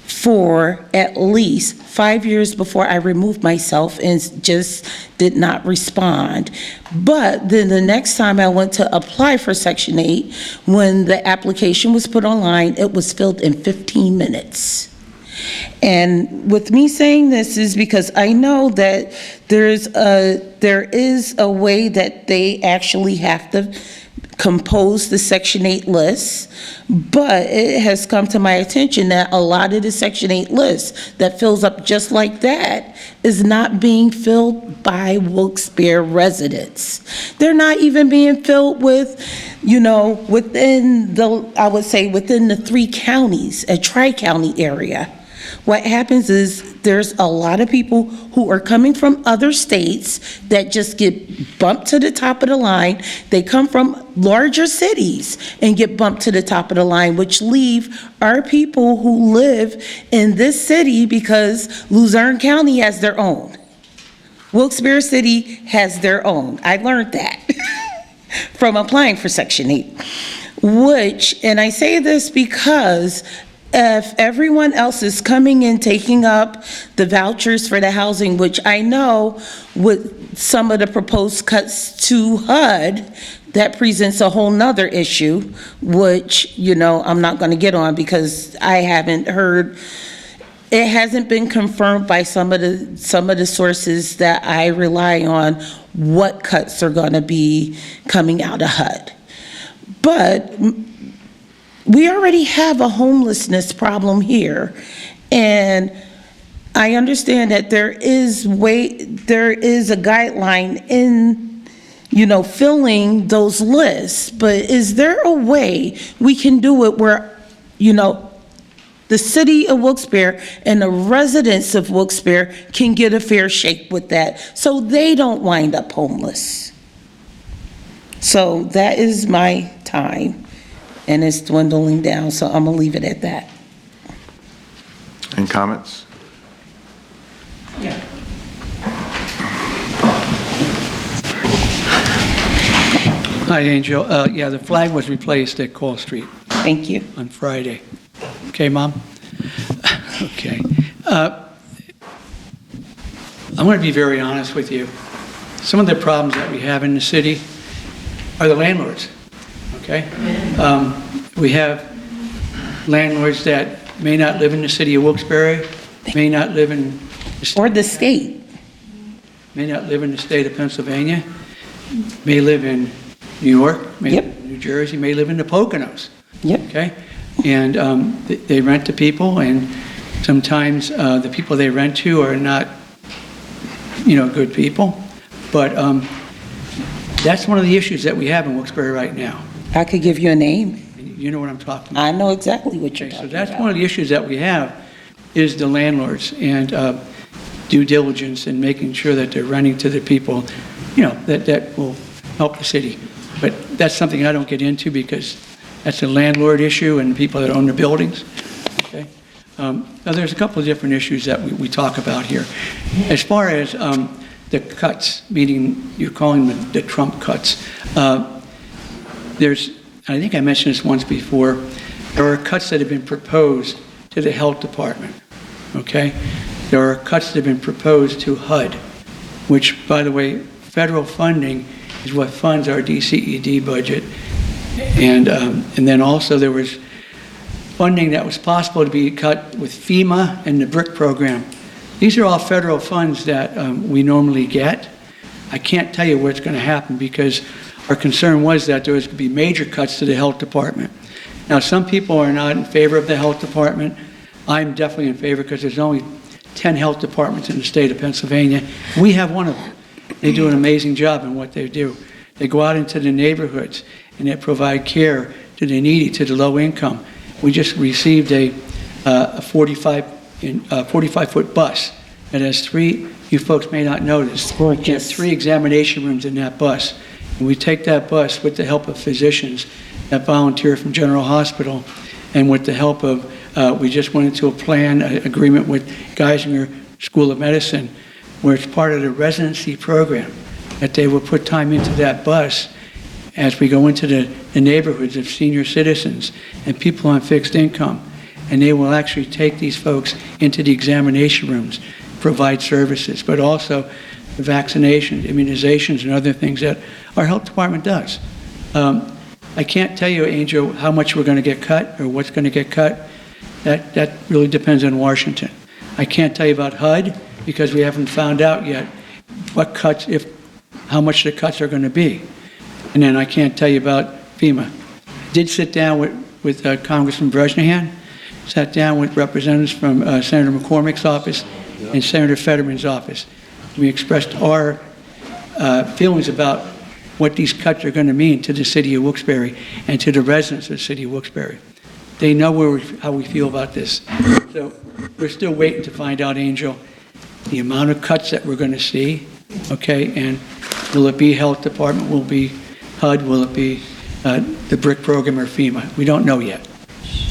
for at least 5 years before I removed myself and just did not respond. But then the next time I went to apply for Section 8, when the application was put online, it was filled in 15 minutes. And with me saying this is because I know that there is a way that they actually have to compose the Section 8 list, but it has come to my attention that a lot of the Section 8 lists that fills up just like that is not being filled by Wilkes-Barre residents. They're not even being filled with, within the 3 counties, a tri-county area. What happens is there's a lot of people who are coming from other states that just get bumped to the top of the line. They come from larger cities and get bumped to the top of the line, which leave our people who live in this city because Luzerne County has their own. Wilkes-Barre City has their own. I learned that from applying for Section 8, and I say this because if everyone else is coming in, taking up the vouchers for the housing, which I know with some of the proposed cuts to HUD, that presents a whole nother issue, which, I'm not going to get on because I haven't heard, it hasn't been confirmed by some of the sources that I rely on what cuts are going to be coming out of HUD. But we already have a homelessness problem here, and I understand that there is a guideline in, filling those lists, but is there a way we can do it where, the city of Wilkes-Barre and the residents of Wilkes-Barre can get a fair shake with that so they don't wind up homeless? So that is my time. And it's dwindling down, so I'm gonna leave it at that. Any comments? Yeah. Hi, Angel. Yeah, the flag was replaced at Call Street. Thank you. On Friday. Okay, Mom? Okay. I want to be very honest with you. Some of the problems that we have in the city are the landlords. Okay? We have landlords that may not live in the city of Wilkes-Barre, may not live in... Or the state. May not live in the state of Pennsylvania, may live in New York, may live in New Jersey, may live in the Poconos. Yep. Okay? and they rent to people, and sometimes the people they rent to are not, good people. But that's one of the issues that we have in Wilkes-Barre right now. I could give you a name. You know what I'm talking about. I know exactly what you're Okay, talking so that's about. one of the issues that we have, is the landlords and due diligence and making sure that they're renting to the people, that will help the city. But that's something I don't get into because that's a landlord issue and people that own the buildings. Okay. Now there's a couple of different issues that we talk about here. As far as the cuts, meaning you're calling them the Trump cuts, I think I mentioned this once before, there are cuts that have been proposed to the health department, okay? There are cuts that have been proposed to HUD, which, by the way, federal funding is what funds our DCED budget. And then also there was funding that was possible to be cut with FEMA and the BRIC program. These are all federal funds that we normally get. I can't tell you what's going to happen because our concern was that there was going to be major cuts to the health department. Now, some people are not in favor of the health department. I'm definitely in favor because there's only 10 health departments in the state of Pennsylvania. We have one of them. They do an amazing job in what they do. They go out into the neighborhoods and they provide care to the needy, to the low income. We just received a 45-foot bus that has three, you folks may not notice, Gorgeous. we have 3 examination rooms in that bus. And we take that bus with the help of physicians that volunteer from General Hospital and with the help of, we just went into a plan agreement with Geisinger School of Medicine where it's part of the residency program that they will put time into that bus as we go into the neighborhoods of senior citizens and people on fixed income. And they will actually take these folks into the examination rooms, provide services, but also the vaccinations, immunizations, and other things that our health department does. I can't tell you, Angel, how much we're going to get cut or what's going to get cut. That really depends on Washington. I can't tell you about HUD because we haven't found out yet what cuts, how much the cuts are going to be. And then I can't tell you about FEMA. Did sit down with Congressman Brezhnev, sat down with representatives from Senator McCormick's office and Senator Fetterman's office. We expressed our feelings about what these cuts are going to mean to the city of Wilkes-Barre and to the residents of the city of Wilkes-Barre. They know how we feel about this. So we're still waiting to find out, Angel, the amount of cuts that we're going to see, okay? And will it be health department, will it be HUD, will it be the BRIC program or FEMA? We don't know yet.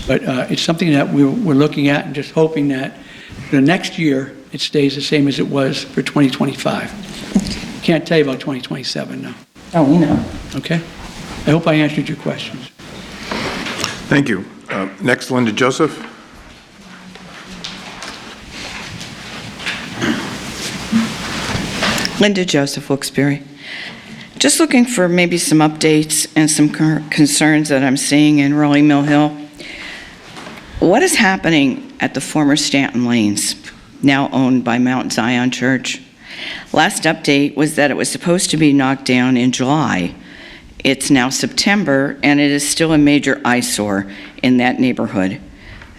But it's something that we're looking at and just hoping that the next year it stays the same as it was for 2025. Can't tell you about 2027 now. Oh, we know. Okay? I hope I answered your questions. Thank you. Next, Linda Joseph. Linda Joseph, Wilkes-Barre. Just looking for maybe some updates and some concerns that I'm seeing in Raleigh Mill Hill. What is happening at the former Stanton Lanes, now owned by Mount Zion Church? Last update was that it was supposed to be knocked down in July. It's now September, and it is still a major eyesore in that neighborhood.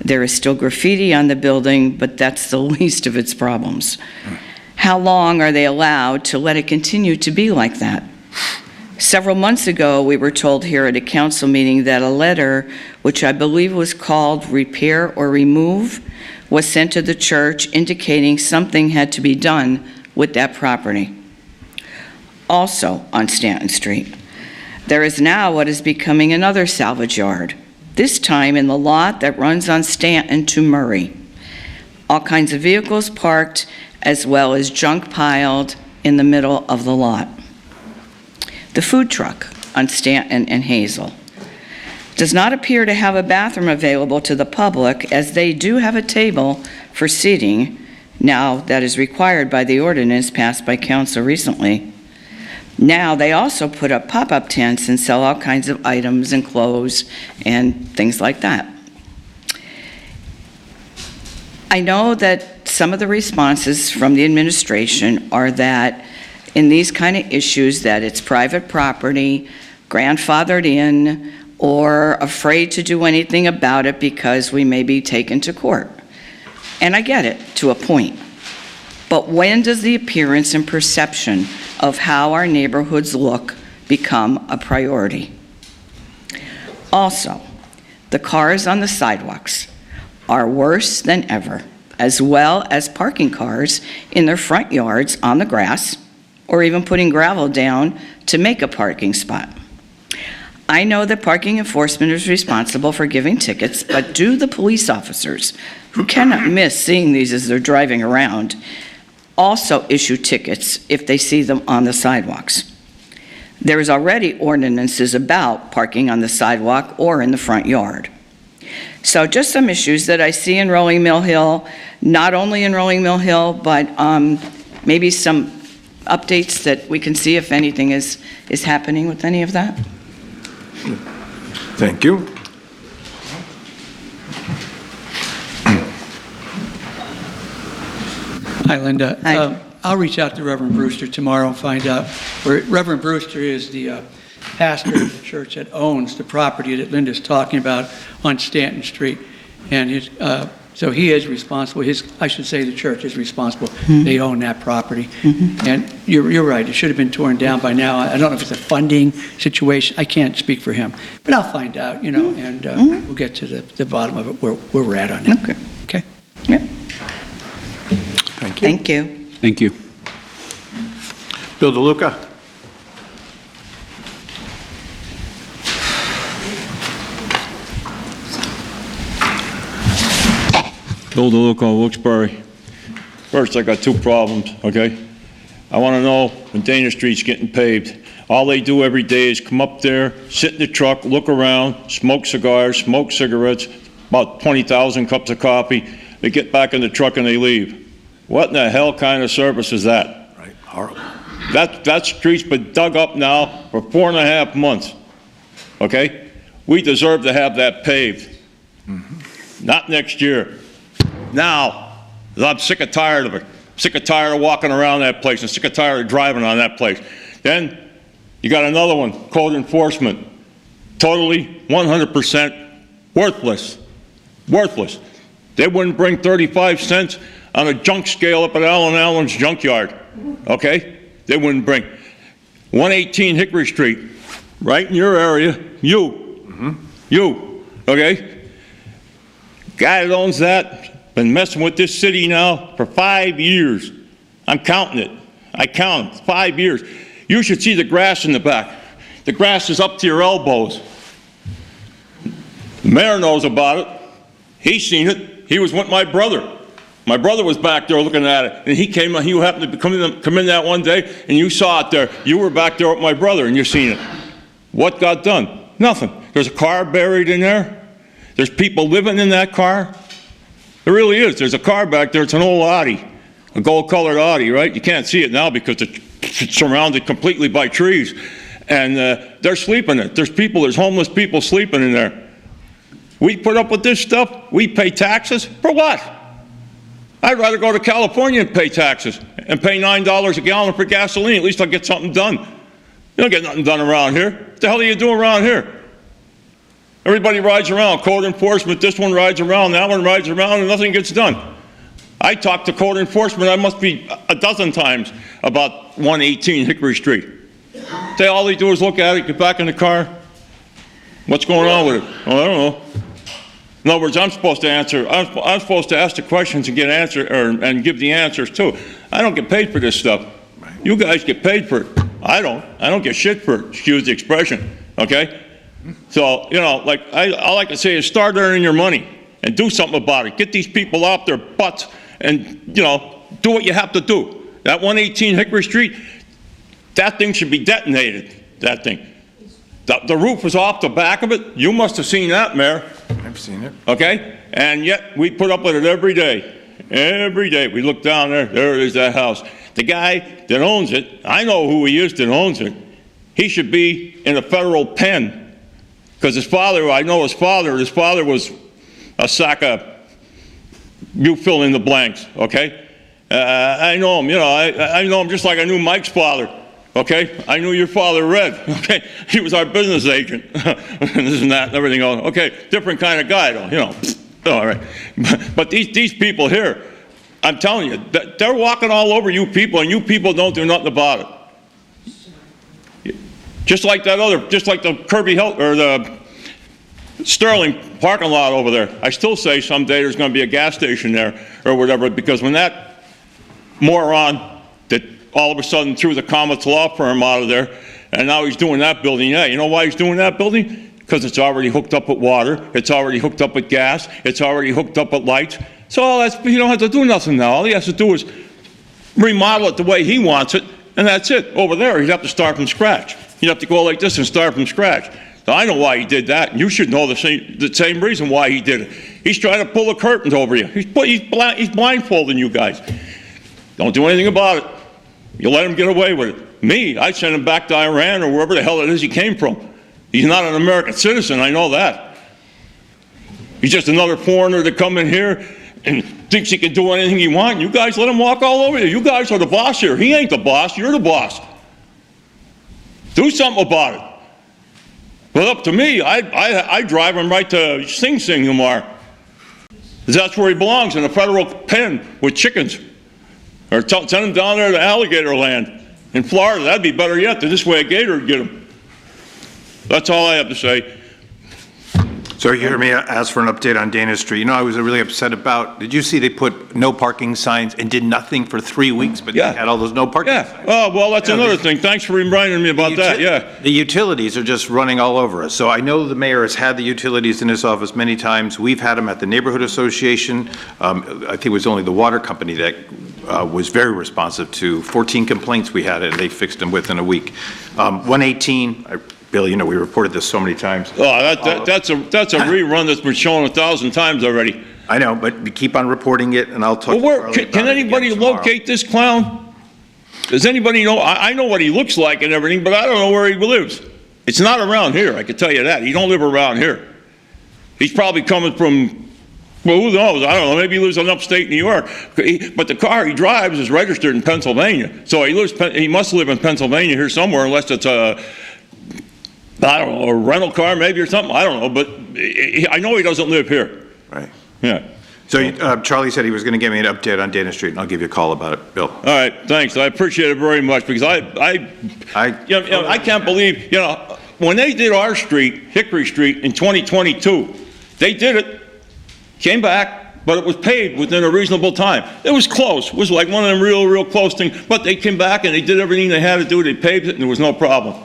There is still graffiti on the building, but that's the least of its problems. How long are they allowed to let it continue to be like that? Several months ago, we were told here at a council meeting that a letter, which I believe was called Repair or Remove, was sent to the church indicating something had to be done with that property. Also on Stanton Street, there is now what is becoming another salvage yard, this time in the lot that runs on Stanton to Murray. All kinds of vehicles parked, as well as junk piled in the middle of the lot. The food truck on Stanton and Hazel does not appear to have a bathroom available to the public, as they do have a table for seating. Now, that is required by the ordinance passed by council recently. Now, they also put up pop-up tents and sell all kinds of items and clothes and things like that. I know that some of the responses from the administration are that in these kind of issues that it's private property, grandfathered in, or afraid to do anything about it because we may be taken to court. And I get it, to a point. But when does the appearance and perception of how our neighborhoods look become a priority? Also, the cars on the sidewalks are worse than ever, as well as parking cars in their front yards on the grass, or even putting gravel down to make a parking spot. I know that parking enforcement is responsible for giving tickets, but do the police officers, who cannot miss seeing these as they're driving around, also issue tickets if they see them on the sidewalks? There is already ordinances about parking on the sidewalk or in the front yard. So just some issues that I see in Rolling Mill Hill, not only in Rolling Mill Hill, but maybe some updates that we can see if anything is happening with any of that. Thank you. Hi, Linda. Hi. I'll reach out to Reverend Brewster tomorrow and find out. Reverend Brewster is the pastor of the church that owns the property that Linda's talking about on Stanton Street. And so he is responsible. I should say the church is responsible. Mm-hmm. They own that property. Mm-hmm. And you're right, it should have been torn down by now. I don't know if it's a funding situation. I can't speak for him. But I'll find out, and we'll get to the bottom of it, where we're at on it. Okay. Okay? Yep. Thank you. Thank you. Thank you. Bill DeLuca. Bill DeLuca, Wilkes-Barre. First, I got two problems, okay? I want to know when Dana Street's getting paved. All they do every day is come up there, sit in the truck, look around, smoke cigars, smoke cigarettes, about 20,000 cups of coffee. They get back in the truck and they leave. What in the hell kind of service is that? Right, horrible. That street's been dug up now for 4.5 months, okay? We deserve to have that paved. Not next year. Now, I'm sick and tired of it. Sick and tired of walking around that place and sick and tired of driving on that place. Then you got another one, code enforcement. Totally, 100% worthless. Worthless. They wouldn't bring 35 cents on a junk scale up at Allen's junkyard, okay? They wouldn't bring. 118 Hickory Street, right in your area, you, okay? Guy that owns that, been messing with this city now for 5 years. I'm counting it. I count it, 5 years. You should see the grass in the back. The grass is up to your elbows. The mayor knows about it. He's seen it. He was with my brother. My brother was back there looking at it, and he happened to come in that one day, and you saw it there. You were back there with my brother, and you seen it. What got done? Nothing. There's a car buried in there. There's people living in that car. There really is. There's a car back there. It's an old Audi, a gold-colored Audi, right? You can't see it now because it's surrounded completely by trees. And they're sleeping in it. There's homeless people sleeping in there. We put up with this stuff. We pay taxes. For what? I'd rather go to California and pay taxes and pay $9 a gallon for gasoline. At least I'll get something done. You don't get nothing done around here. What the hell do you do around here? Everybody rides around, code enforcement, this one rides around, that one rides around, and nothing gets done. I talked to code enforcement, I must be a dozen times about 118 Hickory Street. All they do is look at it, get back in the car. What's going on with it? Well, I don't know. In other words, I'm supposed to answer, I'm supposed to ask the questions and get and give the answers too. I don't get paid for this stuff. You guys get paid for it. I don't get shit for it, excuse the expression, okay? So, all I can say is start earning your money and do something about it. Get these people off their butts and, do what you have to do. That 118 Hickory Street, that thing should be detonated, that thing. The roof was off the back of it. You must have seen that, Mayor. I've seen it. Okay? And yet we put up with it every day. Every day. We look down there, there is that house. The guy that owns it, I know who he is that owns it. He should be in a federal pen. Because I know his father was a sack of, you fill in the blanks, okay? I know him, I know him just like I knew Mike's father. okay? I knew your father, Red, okay? He was our business agent, and this and that and everything else. Okay, different kind of guy, though, you know. All right. But these people here, I'm telling you, they're walking all over you people, and you people don't do nothing about it. Just like the Kirby Health, or the Sterling parking lot over there. I still say someday there's going to be a gas station there or whatever, because when that moron that all of a sudden threw the Comets law firm out of there, and now he's doing that building, yeah, you know why he's doing that building? Because it's already hooked up with water, it's already hooked up with gas, it's already hooked up with lights. So you don't have to do nothing now. All he has to do is remodel it the way he wants it, and that's it. Over there, he'd have to start from scratch. He'd have to go like this and start from scratch. So I know why he did that, and you should know the same reason why he did it. He's trying to pull the curtains over you. He's blindfolding you guys. Don't do anything about it. You let him get away with it. Me, I'd send him back to Iran or wherever the hell it is he came from. He's not an American citizen, I know that. He's just another foreigner to come in here and thinks he can do anything he wants. You guys let him walk all over you. You guys are the boss here. He ain't the boss, you're the boss. Do something about it. But up to me, I drive him right to Sing Sing tomorrow. That's where he belongs, in a federal pen with chickens. Or send him down there to alligator land in Florida. That'd be better yet than this way a gator would get him. That's all I have to say. So you heard me ask for an update on Dana Street. You know, I was really upset about, did you see they put no parking signs and did nothing for 3 weeks, but they had all those no parking signs? Oh, well, that's another thing. Thanks for reminding me about that, yeah. The utilities are just running all over us. So I know the mayor has had the utilities in his office many times. We've had them at the neighborhood association. I think it was only the water company that was very responsive to 14 complaints we had, and they fixed them within a week. 118, Bill, you know, we reported this so many times. Oh, that's a rerun that's been shown 1,000 times already. I know, but we keep on reporting it, and I'll talk to Charlie about it Can anybody locate this clown? Does anybody know? I know what he looks like and everything, but I don't know where he lives. It's not around here, I can tell you that. He don't live around here. He's probably coming from, well, who knows? I don't know. Maybe he lives in upstate New York. But the car he drives is registered in Pennsylvania. So he must live in Pennsylvania here somewhere, unless it's I don't know, a rental car maybe or something. I don't know, but I know he doesn't live here. Right. Yeah. So Charlie said he was going to give me an update on Dana Street, and I'll give you a call about it, Bill. All right, thanks. I appreciate it very much, because I can't believe, when they did our street, Hickory Street, in 2022, they did it, came back, but it was paved within a reasonable time. It was close. It was like one of them real close things, but they came back and they did everything they had to do. They paved it, and there was no problem.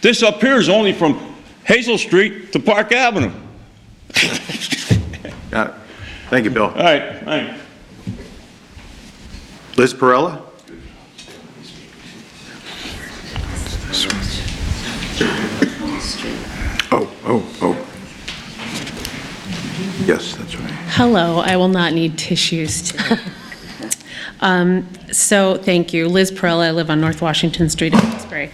This up here is only from Hazel Street to Park Avenue. Got it. Thank you, Bill. All right, thanks. Liz Perella? Oh. Yes, that's right. Hello, I will not need tissues today. So, thank you. Liz Perella, I live on North Washington Street in Wilkes-Barre.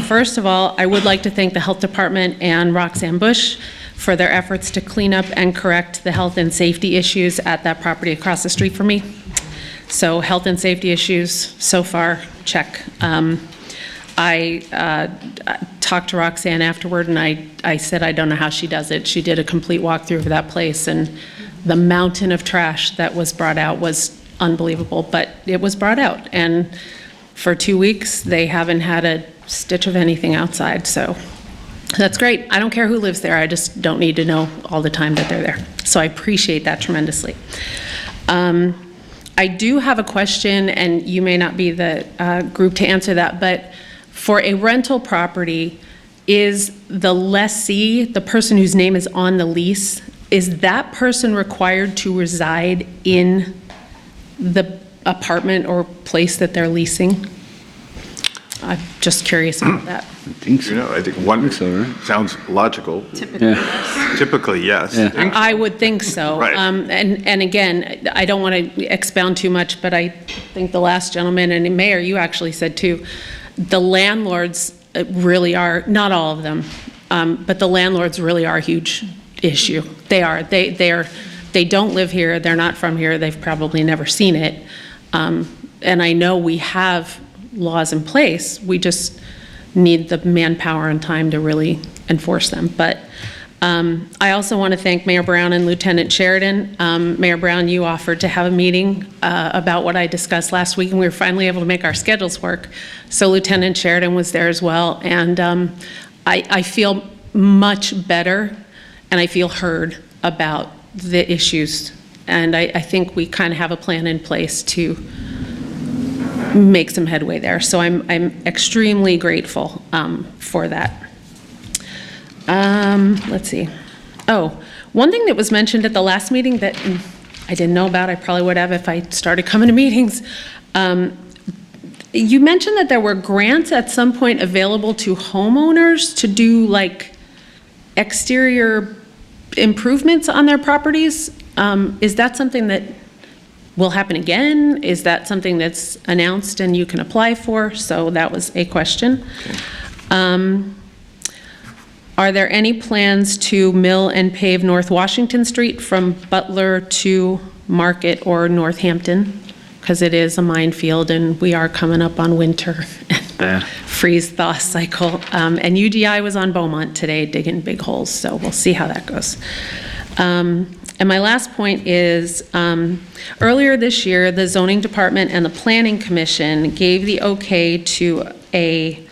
First of all, I would like to thank the Health Department and Roxanne Bush for their efforts to clean up and correct the health and safety issues at that property across the street from me. So health and safety issues, so far, check. I talked to Roxanne afterward, and I said I don't know how she does it. She did a complete walkthrough of that place, and the mountain of trash that was brought out was unbelievable, but it was brought out. And for 2 weeks, they haven't had a stitch of anything outside, so that's great. I don't care who lives there, I just don't need to know all the time that they're there. So I appreciate that tremendously. I do have a question, and you may not be the group to answer that, but for a rental property, is the lessee, the person whose name is on the lease, is that person required to reside in the apartment or place that they're leasing? I'm just curious about that. I think so. I think one sounds logical. Typically, yes. Yeah. I would think so. Right. And again, I don't want to expound too much, but I think the last gentleman, and Mayor, you actually said too, the landlords really are, not all of them, but the landlords really are a huge issue. They are. They don't live here. They're not from here. They've probably never seen it. And I know we have laws in place. We just need the manpower and time to really enforce them. But I also want to thank Mayor Brown and Lieutenant Sheridan. Mayor Brown, you offered to have a meeting about what I discussed last week, and we were finally able to make our schedules work. So Lieutenant Sheridan was there as well, and I feel much better, and I feel heard about the issues. And I think we kind of have a plan in place to make some headway there. So I'm extremely grateful for that. Let's see. Oh, one thing that was mentioned at the last meeting that I didn't know about, I probably would have if I started coming to meetings. You mentioned that there were grants at some point available to homeowners to do like exterior improvements on their properties. Is that something that will happen again? Is that something that's announced and you can apply for? So that was a question. Okay. Are there any plans to mill and pave North Washington Street from Butler to Market or Northampton? Because it is a minefield and we are coming up on winter and freeze-thaw cycle. And UDI was on Beaumont today digging big holes, so we'll see how that goes. And my last point is, earlier this year, the Zoning Department and the Planning Commission gave the okay to a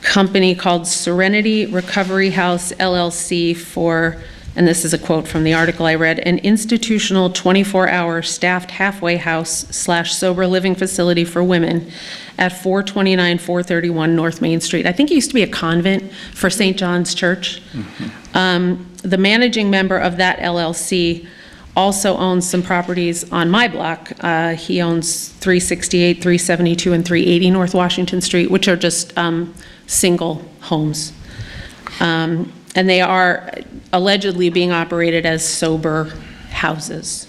company called Serenity Recovery House LLC for, and this is a quote from the article I read, an institutional 24-hour staffed halfway house / sober living facility for women at 429-431 North Main Street. I think it used to be a convent for St. John's Church. Mm-hmm. The managing member of that LLC also owns some properties on my block. He owns 368, 372, and 380 North Washington Street, which are just single homes. And they are allegedly being operated as sober houses.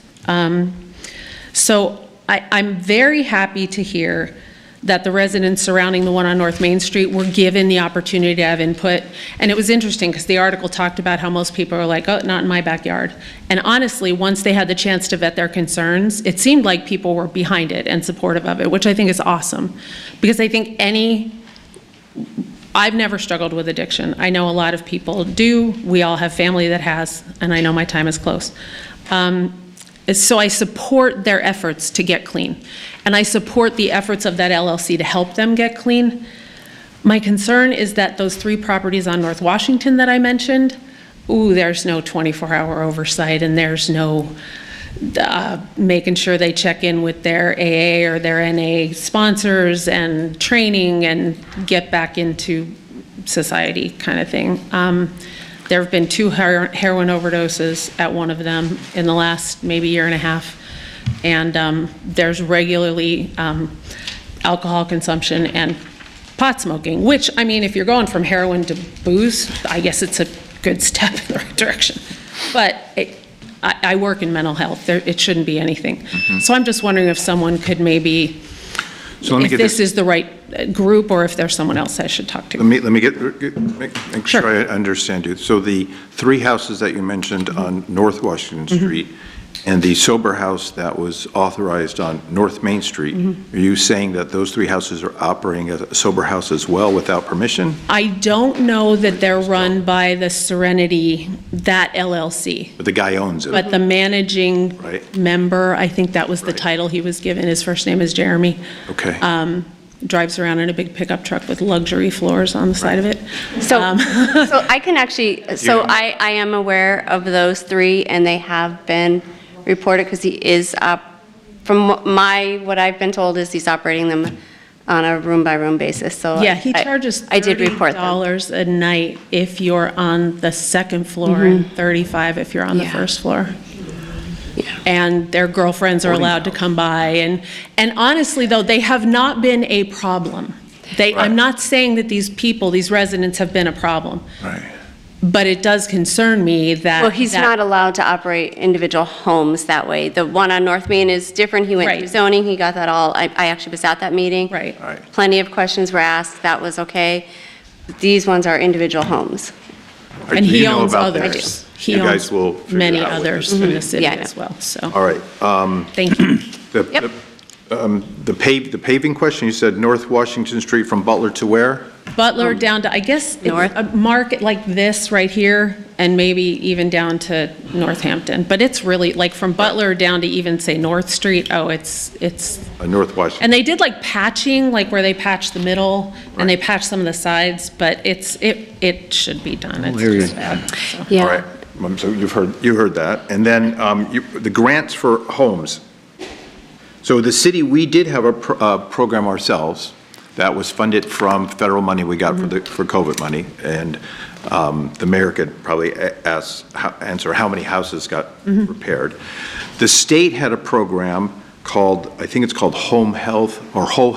So I'm very happy to hear that the residents surrounding the one on North Main Street were given the opportunity to have input. And it was interesting because the article talked about how most people are like, oh, not in my backyard. And honestly, once they had the chance to vet their concerns, it seemed like people were behind it and supportive of it, which I think is awesome. Because I think I've never struggled with addiction. I know a lot of people do. We all have family that has, and I know my time is close. So I support their efforts to get clean. And I support the efforts of that LLC to help them get clean. My concern is that those 3 properties on North Washington that I mentioned, there's no 24-hour oversight, and there's no making sure they check in with their AA or their NA sponsors and training and get back into society kind of thing. There have been 2 heroin overdoses at one of them in the last maybe year and a half. And there's regularly alcohol consumption and pot smoking, which, I mean, if you're going from heroin to booze, I guess it's a good step in the right direction. But I work in mental health. It shouldn't be anything. Mm-hmm. So I'm just wondering if someone could maybe, if this is the right group or if there's someone else I should talk to. Let me make sure I understand you. So the 3 houses that you mentioned on North Washington Street and the sober house that was authorized on North Main Street, are you saying that those 3 houses are operating as a sober house as well without permission? I don't know that they're run by the Serenity, that LLC. But the guy owns it. But the managing member, I think that was the title he was given. His first name is Jeremy. Okay. Drives around in a big pickup truck with luxury floors on the side of it. So I can actually, I am aware of those 3, and they have been reported because he is, from what I've been told is he's operating them on a room-by-room basis. So yeah, he charges $30 a night if you're on the 2nd floor and $35 if you're on the 1st floor. Yeah. And their girlfriends are allowed to come by. And honestly, though, they have not been a problem. I'm not saying that these people, these residents, have been a problem. Right. But it does concern me that... Well, he's not allowed to operate individual homes that way. The one on North Main is different. He went through zoning. He got that all. I actually was at that meeting. Right. Plenty of questions were asked. That was okay. These ones are individual homes. And he owns others. He owns many others in the city Yeah, as well. So. All right. Thank you. The paving question, you said North Washington Street from Butler to where? Butler down to, I guess, North. a market like this right here, and maybe even down to Northampton. But it's really, like, from Butler down to even, say, North Street, it's, North Washington. and they did, like, patching, like, where they patched the middle, and they patched some of the sides, but it should be done. It's just bad. So. All Yeah. right, so you heard that. And then the grants for homes. So the city, we did have a program ourselves that was funded from federal money we got for COVID money. And the mayor could probably answer how many houses got repaired. The state had a program called, I think it's called Home Health or Whole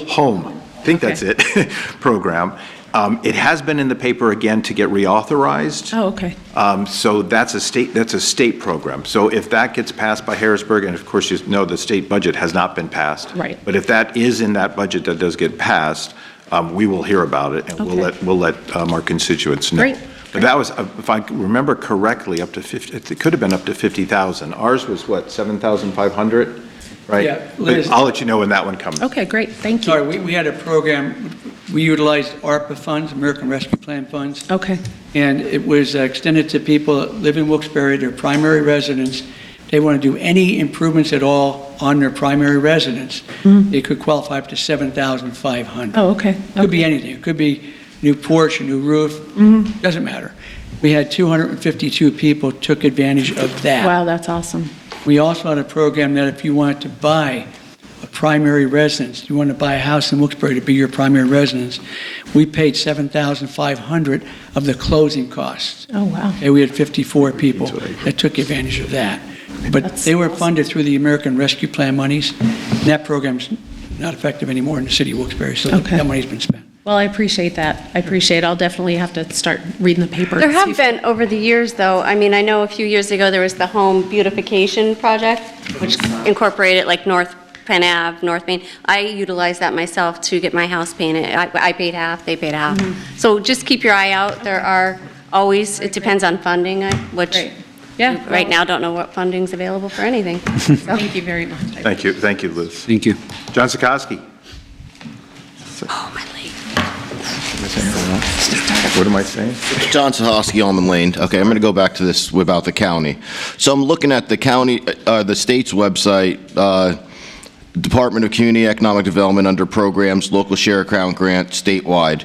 Home, I think that's it, program. It has been in the paper again to get reauthorized. Oh, okay. So that's a state program. So if that gets passed by Harrisburg, and of course you know the state budget has not been passed. Right. But if that is in that budget that does get passed, we will hear about it and we'll let our constituents know. Great. But that was, if I remember correctly, up to 50. It could have been up to 50,000. Ours was what, 7,500, right? Yeah, But Liz- I'll let you know when that one comes. Okay, great, thank you. Sorry, we had a program, we utilized ARPA funds, American Rescue Plan funds. Okay. And it was extended to people that live in Wilkes-Barre, their primary residence. They want to do any improvements at all on their primary residence. They could qualify up to $7,500. Oh, okay. Could be anything. It could be new porch, a new roof, doesn't matter. We had 252 people took advantage of that. Wow, that's awesome. We also had a program that if you wanted to buy a primary residence, you want to buy a house in Wilkes-Barre to be your primary residence, we paid $7,500 of the closing costs. Oh, wow. And we had 54 people that took advantage of that. But they were funded through the American Rescue Plan monies, and that program's not effective anymore in the city of Wilkes-Barre, so Okay. that money's been spent. Well, I appreciate that. I appreciate it. I'll definitely have to start reading the paper. There and see have if- been, over the years, though, I mean, I know a few years ago, there was the home beautification project, which incorporated like North Penn Ave, North Main. I utilized that myself to get my house painted. I paid half, they paid half. So just keep your eye out. There are always, it depends on funding, which Great. Yeah. right now don't know what funding's available for anything. Thank you very much. Thank you, Liz. Thank you. John Sikoski. Oh, my leg. What am I saying? John Sahosky, Almond Lane. Okay, I'm going to go back to this about the county. So I'm looking at the county, the state's website, Department of Community Economic Development under programs, local share account grant, statewide.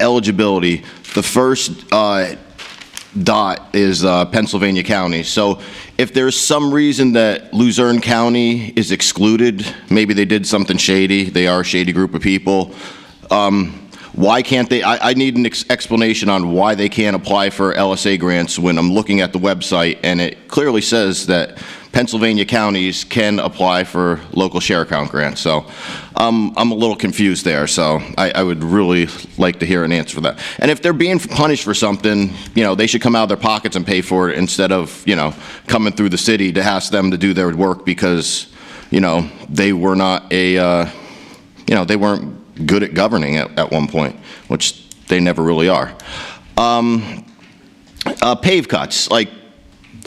Eligibility, the first dot is Pennsylvania County. So if there's some reason that Luzerne County is excluded, maybe they did something shady, they are a shady group of people, why can't they, I need an explanation on why they can't apply for LSA grants when I'm looking at the website and it clearly says that Pennsylvania counties can apply for local share account grants. So I'm a little confused there, so I would really like to hear an answer for that. And if they're being punished for something, you know, they should come out of their pockets and pay for it instead of, you know, coming through the city to ask them to do their work because, you know, they were not a, you know, they weren't good at governing at one point, which they never really are. Pave cuts, like,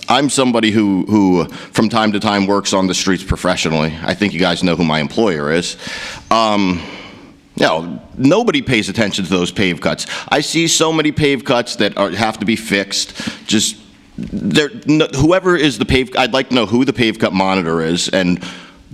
I'm somebody who from time to time works on the streets professionally. I think you guys know who my employer is. You know, nobody pays attention to those pave cuts. I see so many pave cuts that have to be fixed. Just whoever is the pave, I'd like to know who the pave cut monitor is and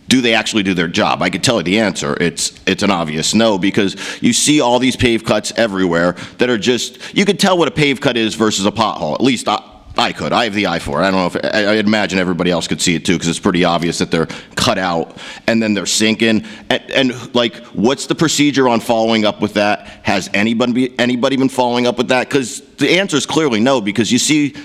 do they actually do their job? I could tell you the answer. It's an obvious no, because you see all these pave cuts everywhere that are just, you could tell what a pave cut is versus a pothole. At least I could. I have the eye for it. I don't know if, I imagine everybody else could see it too, because it's pretty obvious that they're cut out and then they're sinking. And like, what's the procedure on following up with that? Has anybody been following up with that? Because the answer is clearly no, because you see,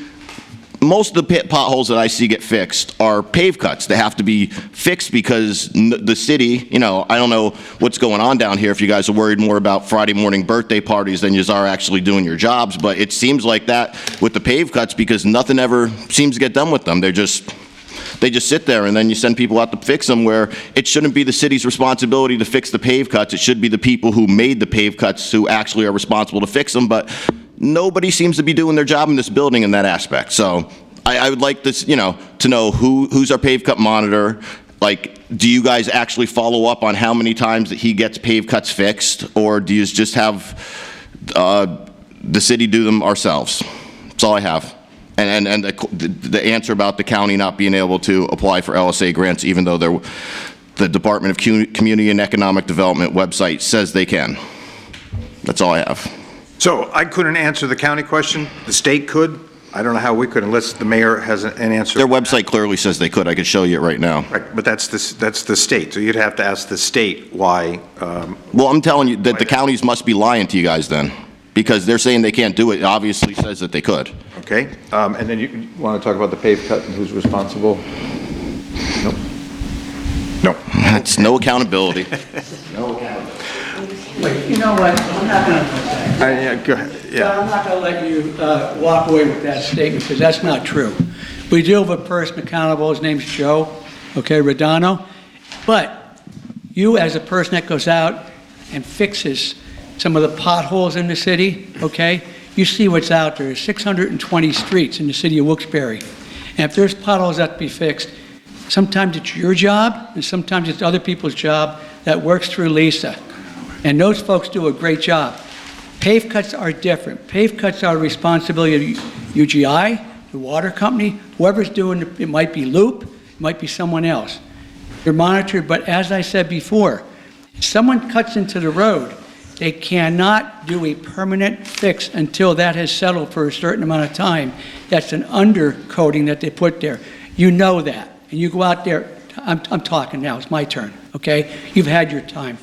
most of the potholes that I see get fixed are pave cuts. They have to be fixed because the city, you know, I don't know what's going on down here if you guys are worried more about Friday morning birthday parties than you are actually doing your jobs, but it seems like that with the pave cuts because nothing ever seems to get done with them. They just sit there and then you send people out to fix them where it shouldn't be the city's responsibility to fix the pave cuts. It should be the people who made the pave cuts who actually are responsible to fix them, but nobody seems to be doing their job in this building in that aspect. So I would like this, to know who's our pave cut monitor. Like, do you guys actually follow up on how many times that he gets pave cuts fixed, or do you just have the city do them ourselves? That's all I have. And the answer about the county not being able to apply for LSA grants, even though the Department of Community and Economic Development website says they can. That's all I have. So I couldn't answer the county question. The state could. I don't know how we could unless the mayor has an answer. Their website clearly says they could. I could show you it right now. Right, but that's the state. So you'd have to ask the state why. Well, I'm telling you that the counties must be lying to you guys then, because they're saying they can't do it. It obviously says that they could. Okay. And then you want to talk about the pave cut and who's responsible? Nope. No. That's no accountability. No accountability. Wait, you know what? I'm not going to put that. Yeah, go ahead. Yeah. I'm not going to let you walk away with that statement, because that's not true. We deal with a person accountable. His name's Joe, okay, Rodano. But you, as a person that goes out and fixes some of the potholes in the city, okay, you see what's out there. There's 620 streets in the city of Wilkes-Barre. And if there's potholes that have to be fixed, sometimes it's your job, and sometimes it's other people's job that works through Lisa. And those folks do a great job. Pave cuts are different. Pave cuts are a responsibility of UGI, the water company, whoever's doing it. It might be Loop, it might be someone else. They're monitored, but as I said before, if someone cuts into the road, they cannot do a permanent fix until that has settled for a certain amount of time. That's an undercoating that they put there. You know that. And you go out there, I'm talking now, it's my turn, okay? You've had your time,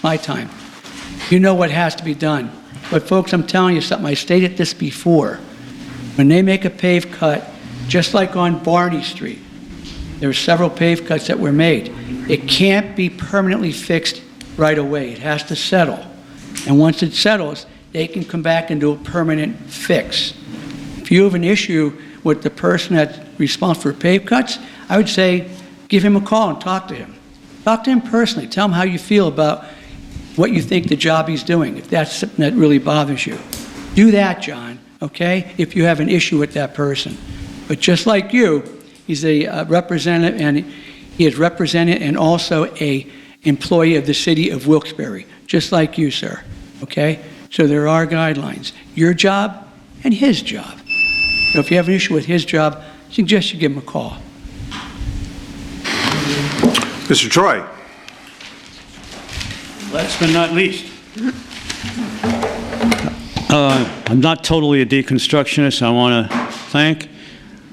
my time. You know what has to be done. But folks, I'm telling you something, I stated this before. When they make a pave cut, just like on Barney Street, there were several pave cuts that were made. It can't be permanently fixed right away. It has to settle. And once it settles, they can come back and do a permanent fix. If you have an issue with the person that's responsible for pave cuts, I would say give him a call and talk to him. Talk to him personally. Tell him how you feel about what you think the job he's doing, if that's something that really bothers you. Do that, John, okay, if you have an issue with that person. But just like you, he's a representative, and he is represented and also a employee of the city of Wilkes-Barre, just like you, sir, okay? So there are guidelines. Your job and his job. So if you have an issue with his job, I suggest you give him a call. Mr. Troy. Last but not least, I'm not totally a deconstructionist. I want to thank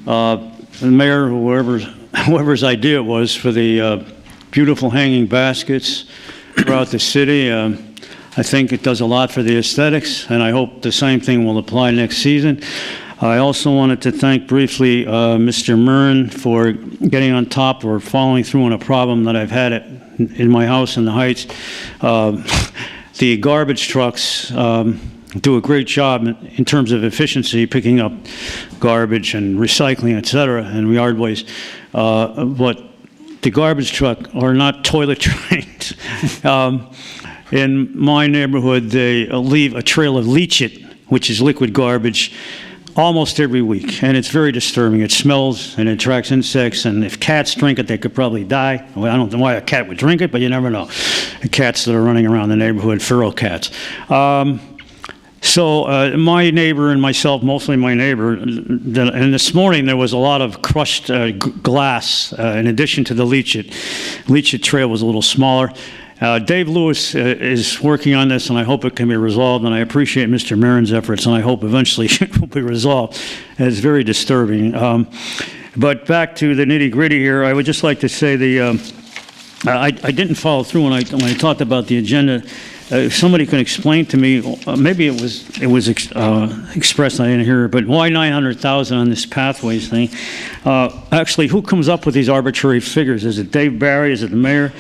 the mayor, whoever's idea it was, for the beautiful hanging baskets throughout the city. I think it does a lot for the aesthetics, and I hope the same thing will apply next season. I also wanted to thank briefly Mr. Murn for getting on top or following through on a problem that I've had in my house in the Heights. The garbage trucks do a great job in terms of efficiency, picking up garbage and recycling, et cetera, and yard waste. But the garbage truck are not toilet trained. In my neighborhood, they leave a trail of leach-it, which is liquid garbage, almost every week, and it's very disturbing. It smells and it attracts insects, and if cats drink it, they could probably die. Well, I don't know why a cat would drink it, but you never know. The cats that are running around the neighborhood, feral cats. So my neighbor and myself, mostly my neighbor, and this morning there was a lot of crushed glass in addition to the leach-it. Leach-it trail was a little smaller. Dave Lewis is working on this, and I hope it can be resolved, and I appreciate Mr. Maron's efforts, and I hope eventually it will be resolved. It's very disturbing. But back to the nitty-gritty here, I would just like to say I didn't follow through when I talked about the agenda. If somebody can explain to me, maybe it was expressed, I didn't hear it, but why 900,000 on this pathways thing? Actually, who comes up with these arbitrary figures? Is it Dave Barry? Is it the mayor?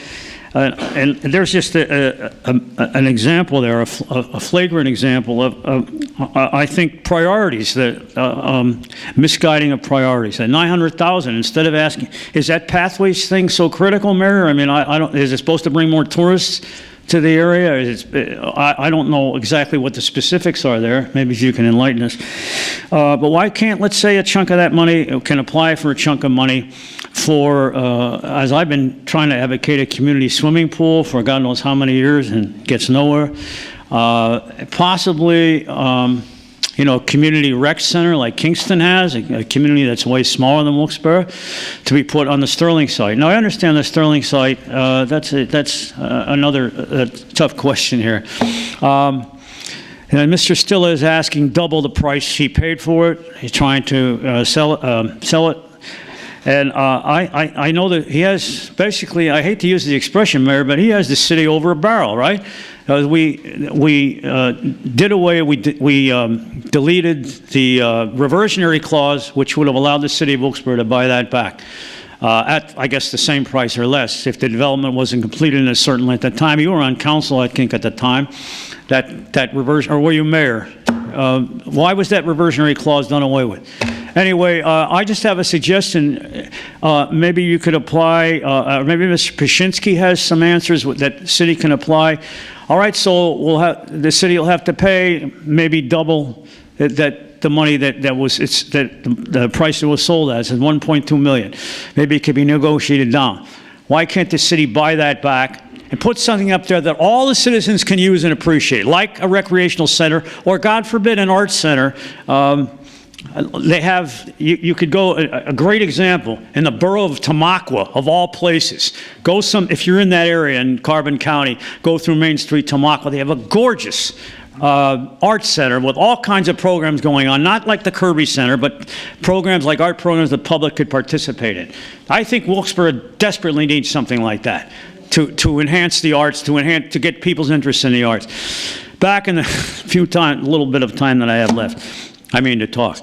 And there's just an example there, a flagrant example of I think, priorities, that misguiding of priorities. At 900,000, instead of asking, is that pathways thing so critical, Mayor? I mean, I don't. Is it supposed to bring more tourists to the area? I don't know exactly what the specifics are there. Maybe you can enlighten us. But why can't, let's say, a chunk of that money can apply for a chunk of money for, as I've been trying to advocate, a community swimming pool for God knows how many years and gets nowhere. Possibly, a community rec center like Kingston has, a community that's way smaller than Wilkes-Barre, to be put on the Sterling site. Now, I understand the Sterling site, that's another tough question here. And Mr. Stilla is asking double the price he paid for it. He's trying to sell it. And I know that he has, basically, I hate to use the expression, Mayor, but he has the city over a barrel, right? We deleted the reversionary clause, which would have allowed the city of Wilkes-Barre to buy that back at, I guess, the same price or less if the development wasn't completed in a certain length of time. You were on council, I think, at the time. That reversion, or were you mayor? Why was that reversionary clause done away with? Anyway, I just have a suggestion. Maybe you could apply, maybe Mr. Pashinsky has some answers that the city can apply. All right, so the city will have to pay maybe double the money the price it was sold as, is 1.2 million. Maybe it could be negotiated down. Why can't the city buy that back and put something up there that all the citizens can use and appreciate, like a recreational center or, God forbid, an arts center? They have, you could go, a great example, in the borough of Tamaqua, of all places. If you're in that area in Carbon County, go through Main Street, Tamaqua. They have a gorgeous arts center with all kinds of programs going on, not like the Kirby Center, but programs like art programs the public could participate in. I think Wilkes-Barre desperately needs something like that to enhance the arts, to get people's interest in the arts. Back in the little bit of time that I have left, I mean to talk.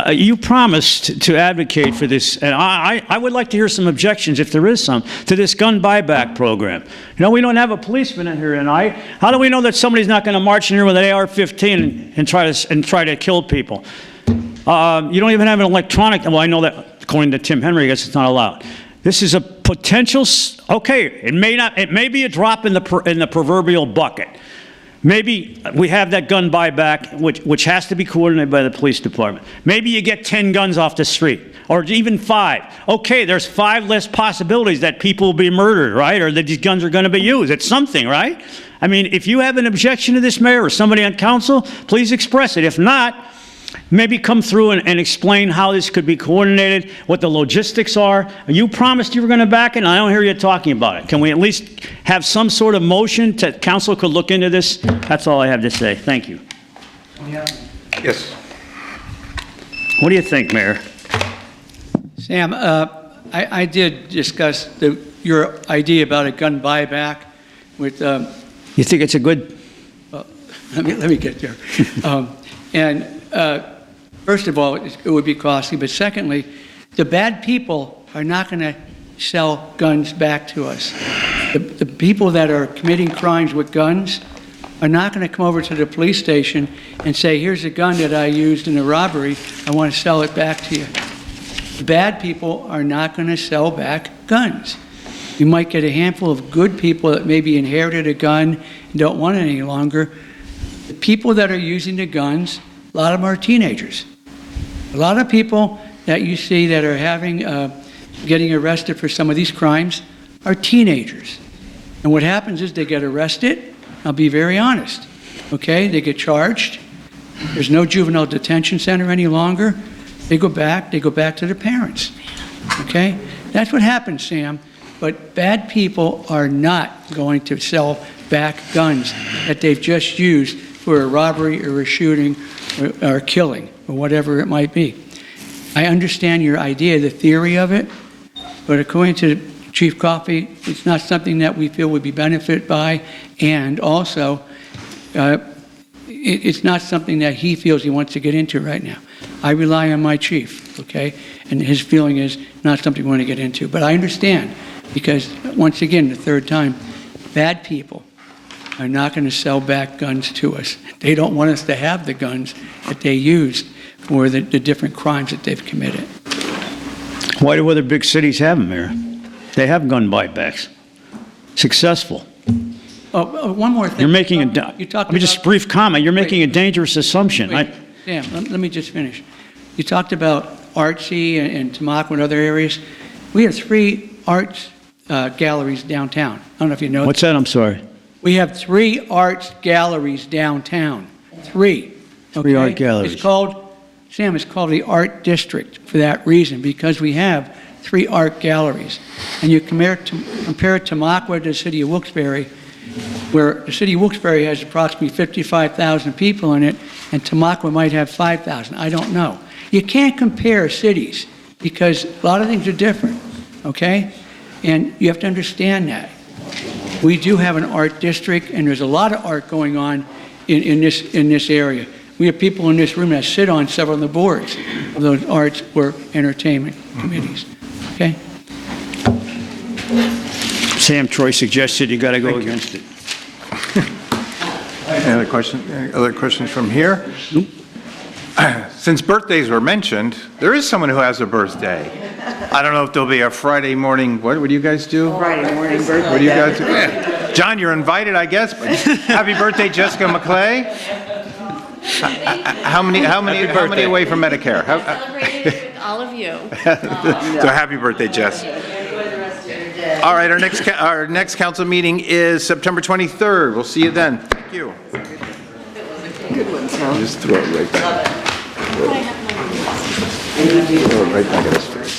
You promised to advocate for this, and I would like to hear some objections, if there is some, to this gun buyback program. We don't have a policeman in here tonight. How do we know that somebody's not going to march in here with an AR-15 and try to kill people? You don't even have an electronic. Well, I know that according to Tim Henry, I guess it's not allowed. This is a potential. Okay, it may be a drop in the proverbial bucket. Maybe we have that gun buyback, which has to be coordinated by the police department. Maybe you get 10 guns off the street, or even 5. Okay, there's 5 less possibilities that people will be murdered, right? Or that these guns are going to be used. It's something, right? I mean, if you have an objection to this, Mayor, or somebody on council, please express it. If not, maybe come through and explain how this could be coordinated, what the logistics are. You promised you were going to back it, and I don't hear you talking about it. Can we at least have some sort of motion that council could look into this? That's all I have to say. Thank you. Yes. What do you think, Mayor? Sam, I did discuss your idea about a gun buyback with... you think it's a good... let me get there. First of all, it would be costly, but secondly, the bad people are not going to sell guns back to us. The people that are committing crimes with guns are not going to come over to the police station and say, here's a gun that I used in a robbery, I want to sell it back to you. The bad people are not going to sell back guns. You might get a handful of good people that maybe inherited a gun and don't want it any longer. The people that are using the guns, a lot of them are teenagers. A lot of people that you see that are getting arrested for some of these crimes are teenagers. And what happens is they get arrested. I'll be very honest. Okay, they get charged. There's no juvenile detention center any longer. They go back to their parents. Okay, that's what happens, Sam. But bad people are not going to sell back guns that they've just used for a robbery or a shooting or killing or whatever it might be. I understand your idea, the theory of it, but according to Chief Coffey, it's not something that we feel would be benefited by, and also it's not something that he feels he wants to get into right now. I rely on my chief, okay, and his feeling is not something we want to get into. But I understand, because once again, the third time, bad people are not going to sell back guns to us. They don't want us to have the guns that they used for the different crimes that they've committed. Why do other big cities have them, Mayor? They have gun buybacks. successful. One more thing. You're making a, You talked let me just about- brief comment, you're making a dangerous assumption. Wait, Sam, let me just finish. You talked about Artsy and Tamaqua and other areas. We have 3 arts galleries downtown. I don't know if you know. What's that, I'm sorry? We have 3 arts galleries downtown. 3. 3 art okay? galleries. It's called, Sam, it's called the Art District for that reason, because we have 3 art galleries. And you compare Tamaqua to the city of Wilkes-Barre, where the city of Wilkes-Barre has approximately 55,000 people in it, and Tamaqua might have 5,000. I don't know. You can't compare cities because a lot of things are different, okay? And you have to understand that. We do have an art district, and there's a lot of art going on in this area. We have people in this room that sit on several of the boards of those arts or entertainment committees, okay? Sam Troy suggested you got to go against it. Any other questions from here? Since birthdays were mentioned, there is someone who has a birthday. I don't know if there'll be a Friday morning, what do you guys do? Friday morning birthday. What do you guys do? Yeah. John, you're invited, I guess, but happy birthday, Jessica McClay. How many away from Medicare? Celebrated with all of you. So happy birthday, Jess. All right, our next council meeting is September 23rd. We'll see you then. Thank you. Good one, Sal. Just throw it right back. Throw it right back at his face.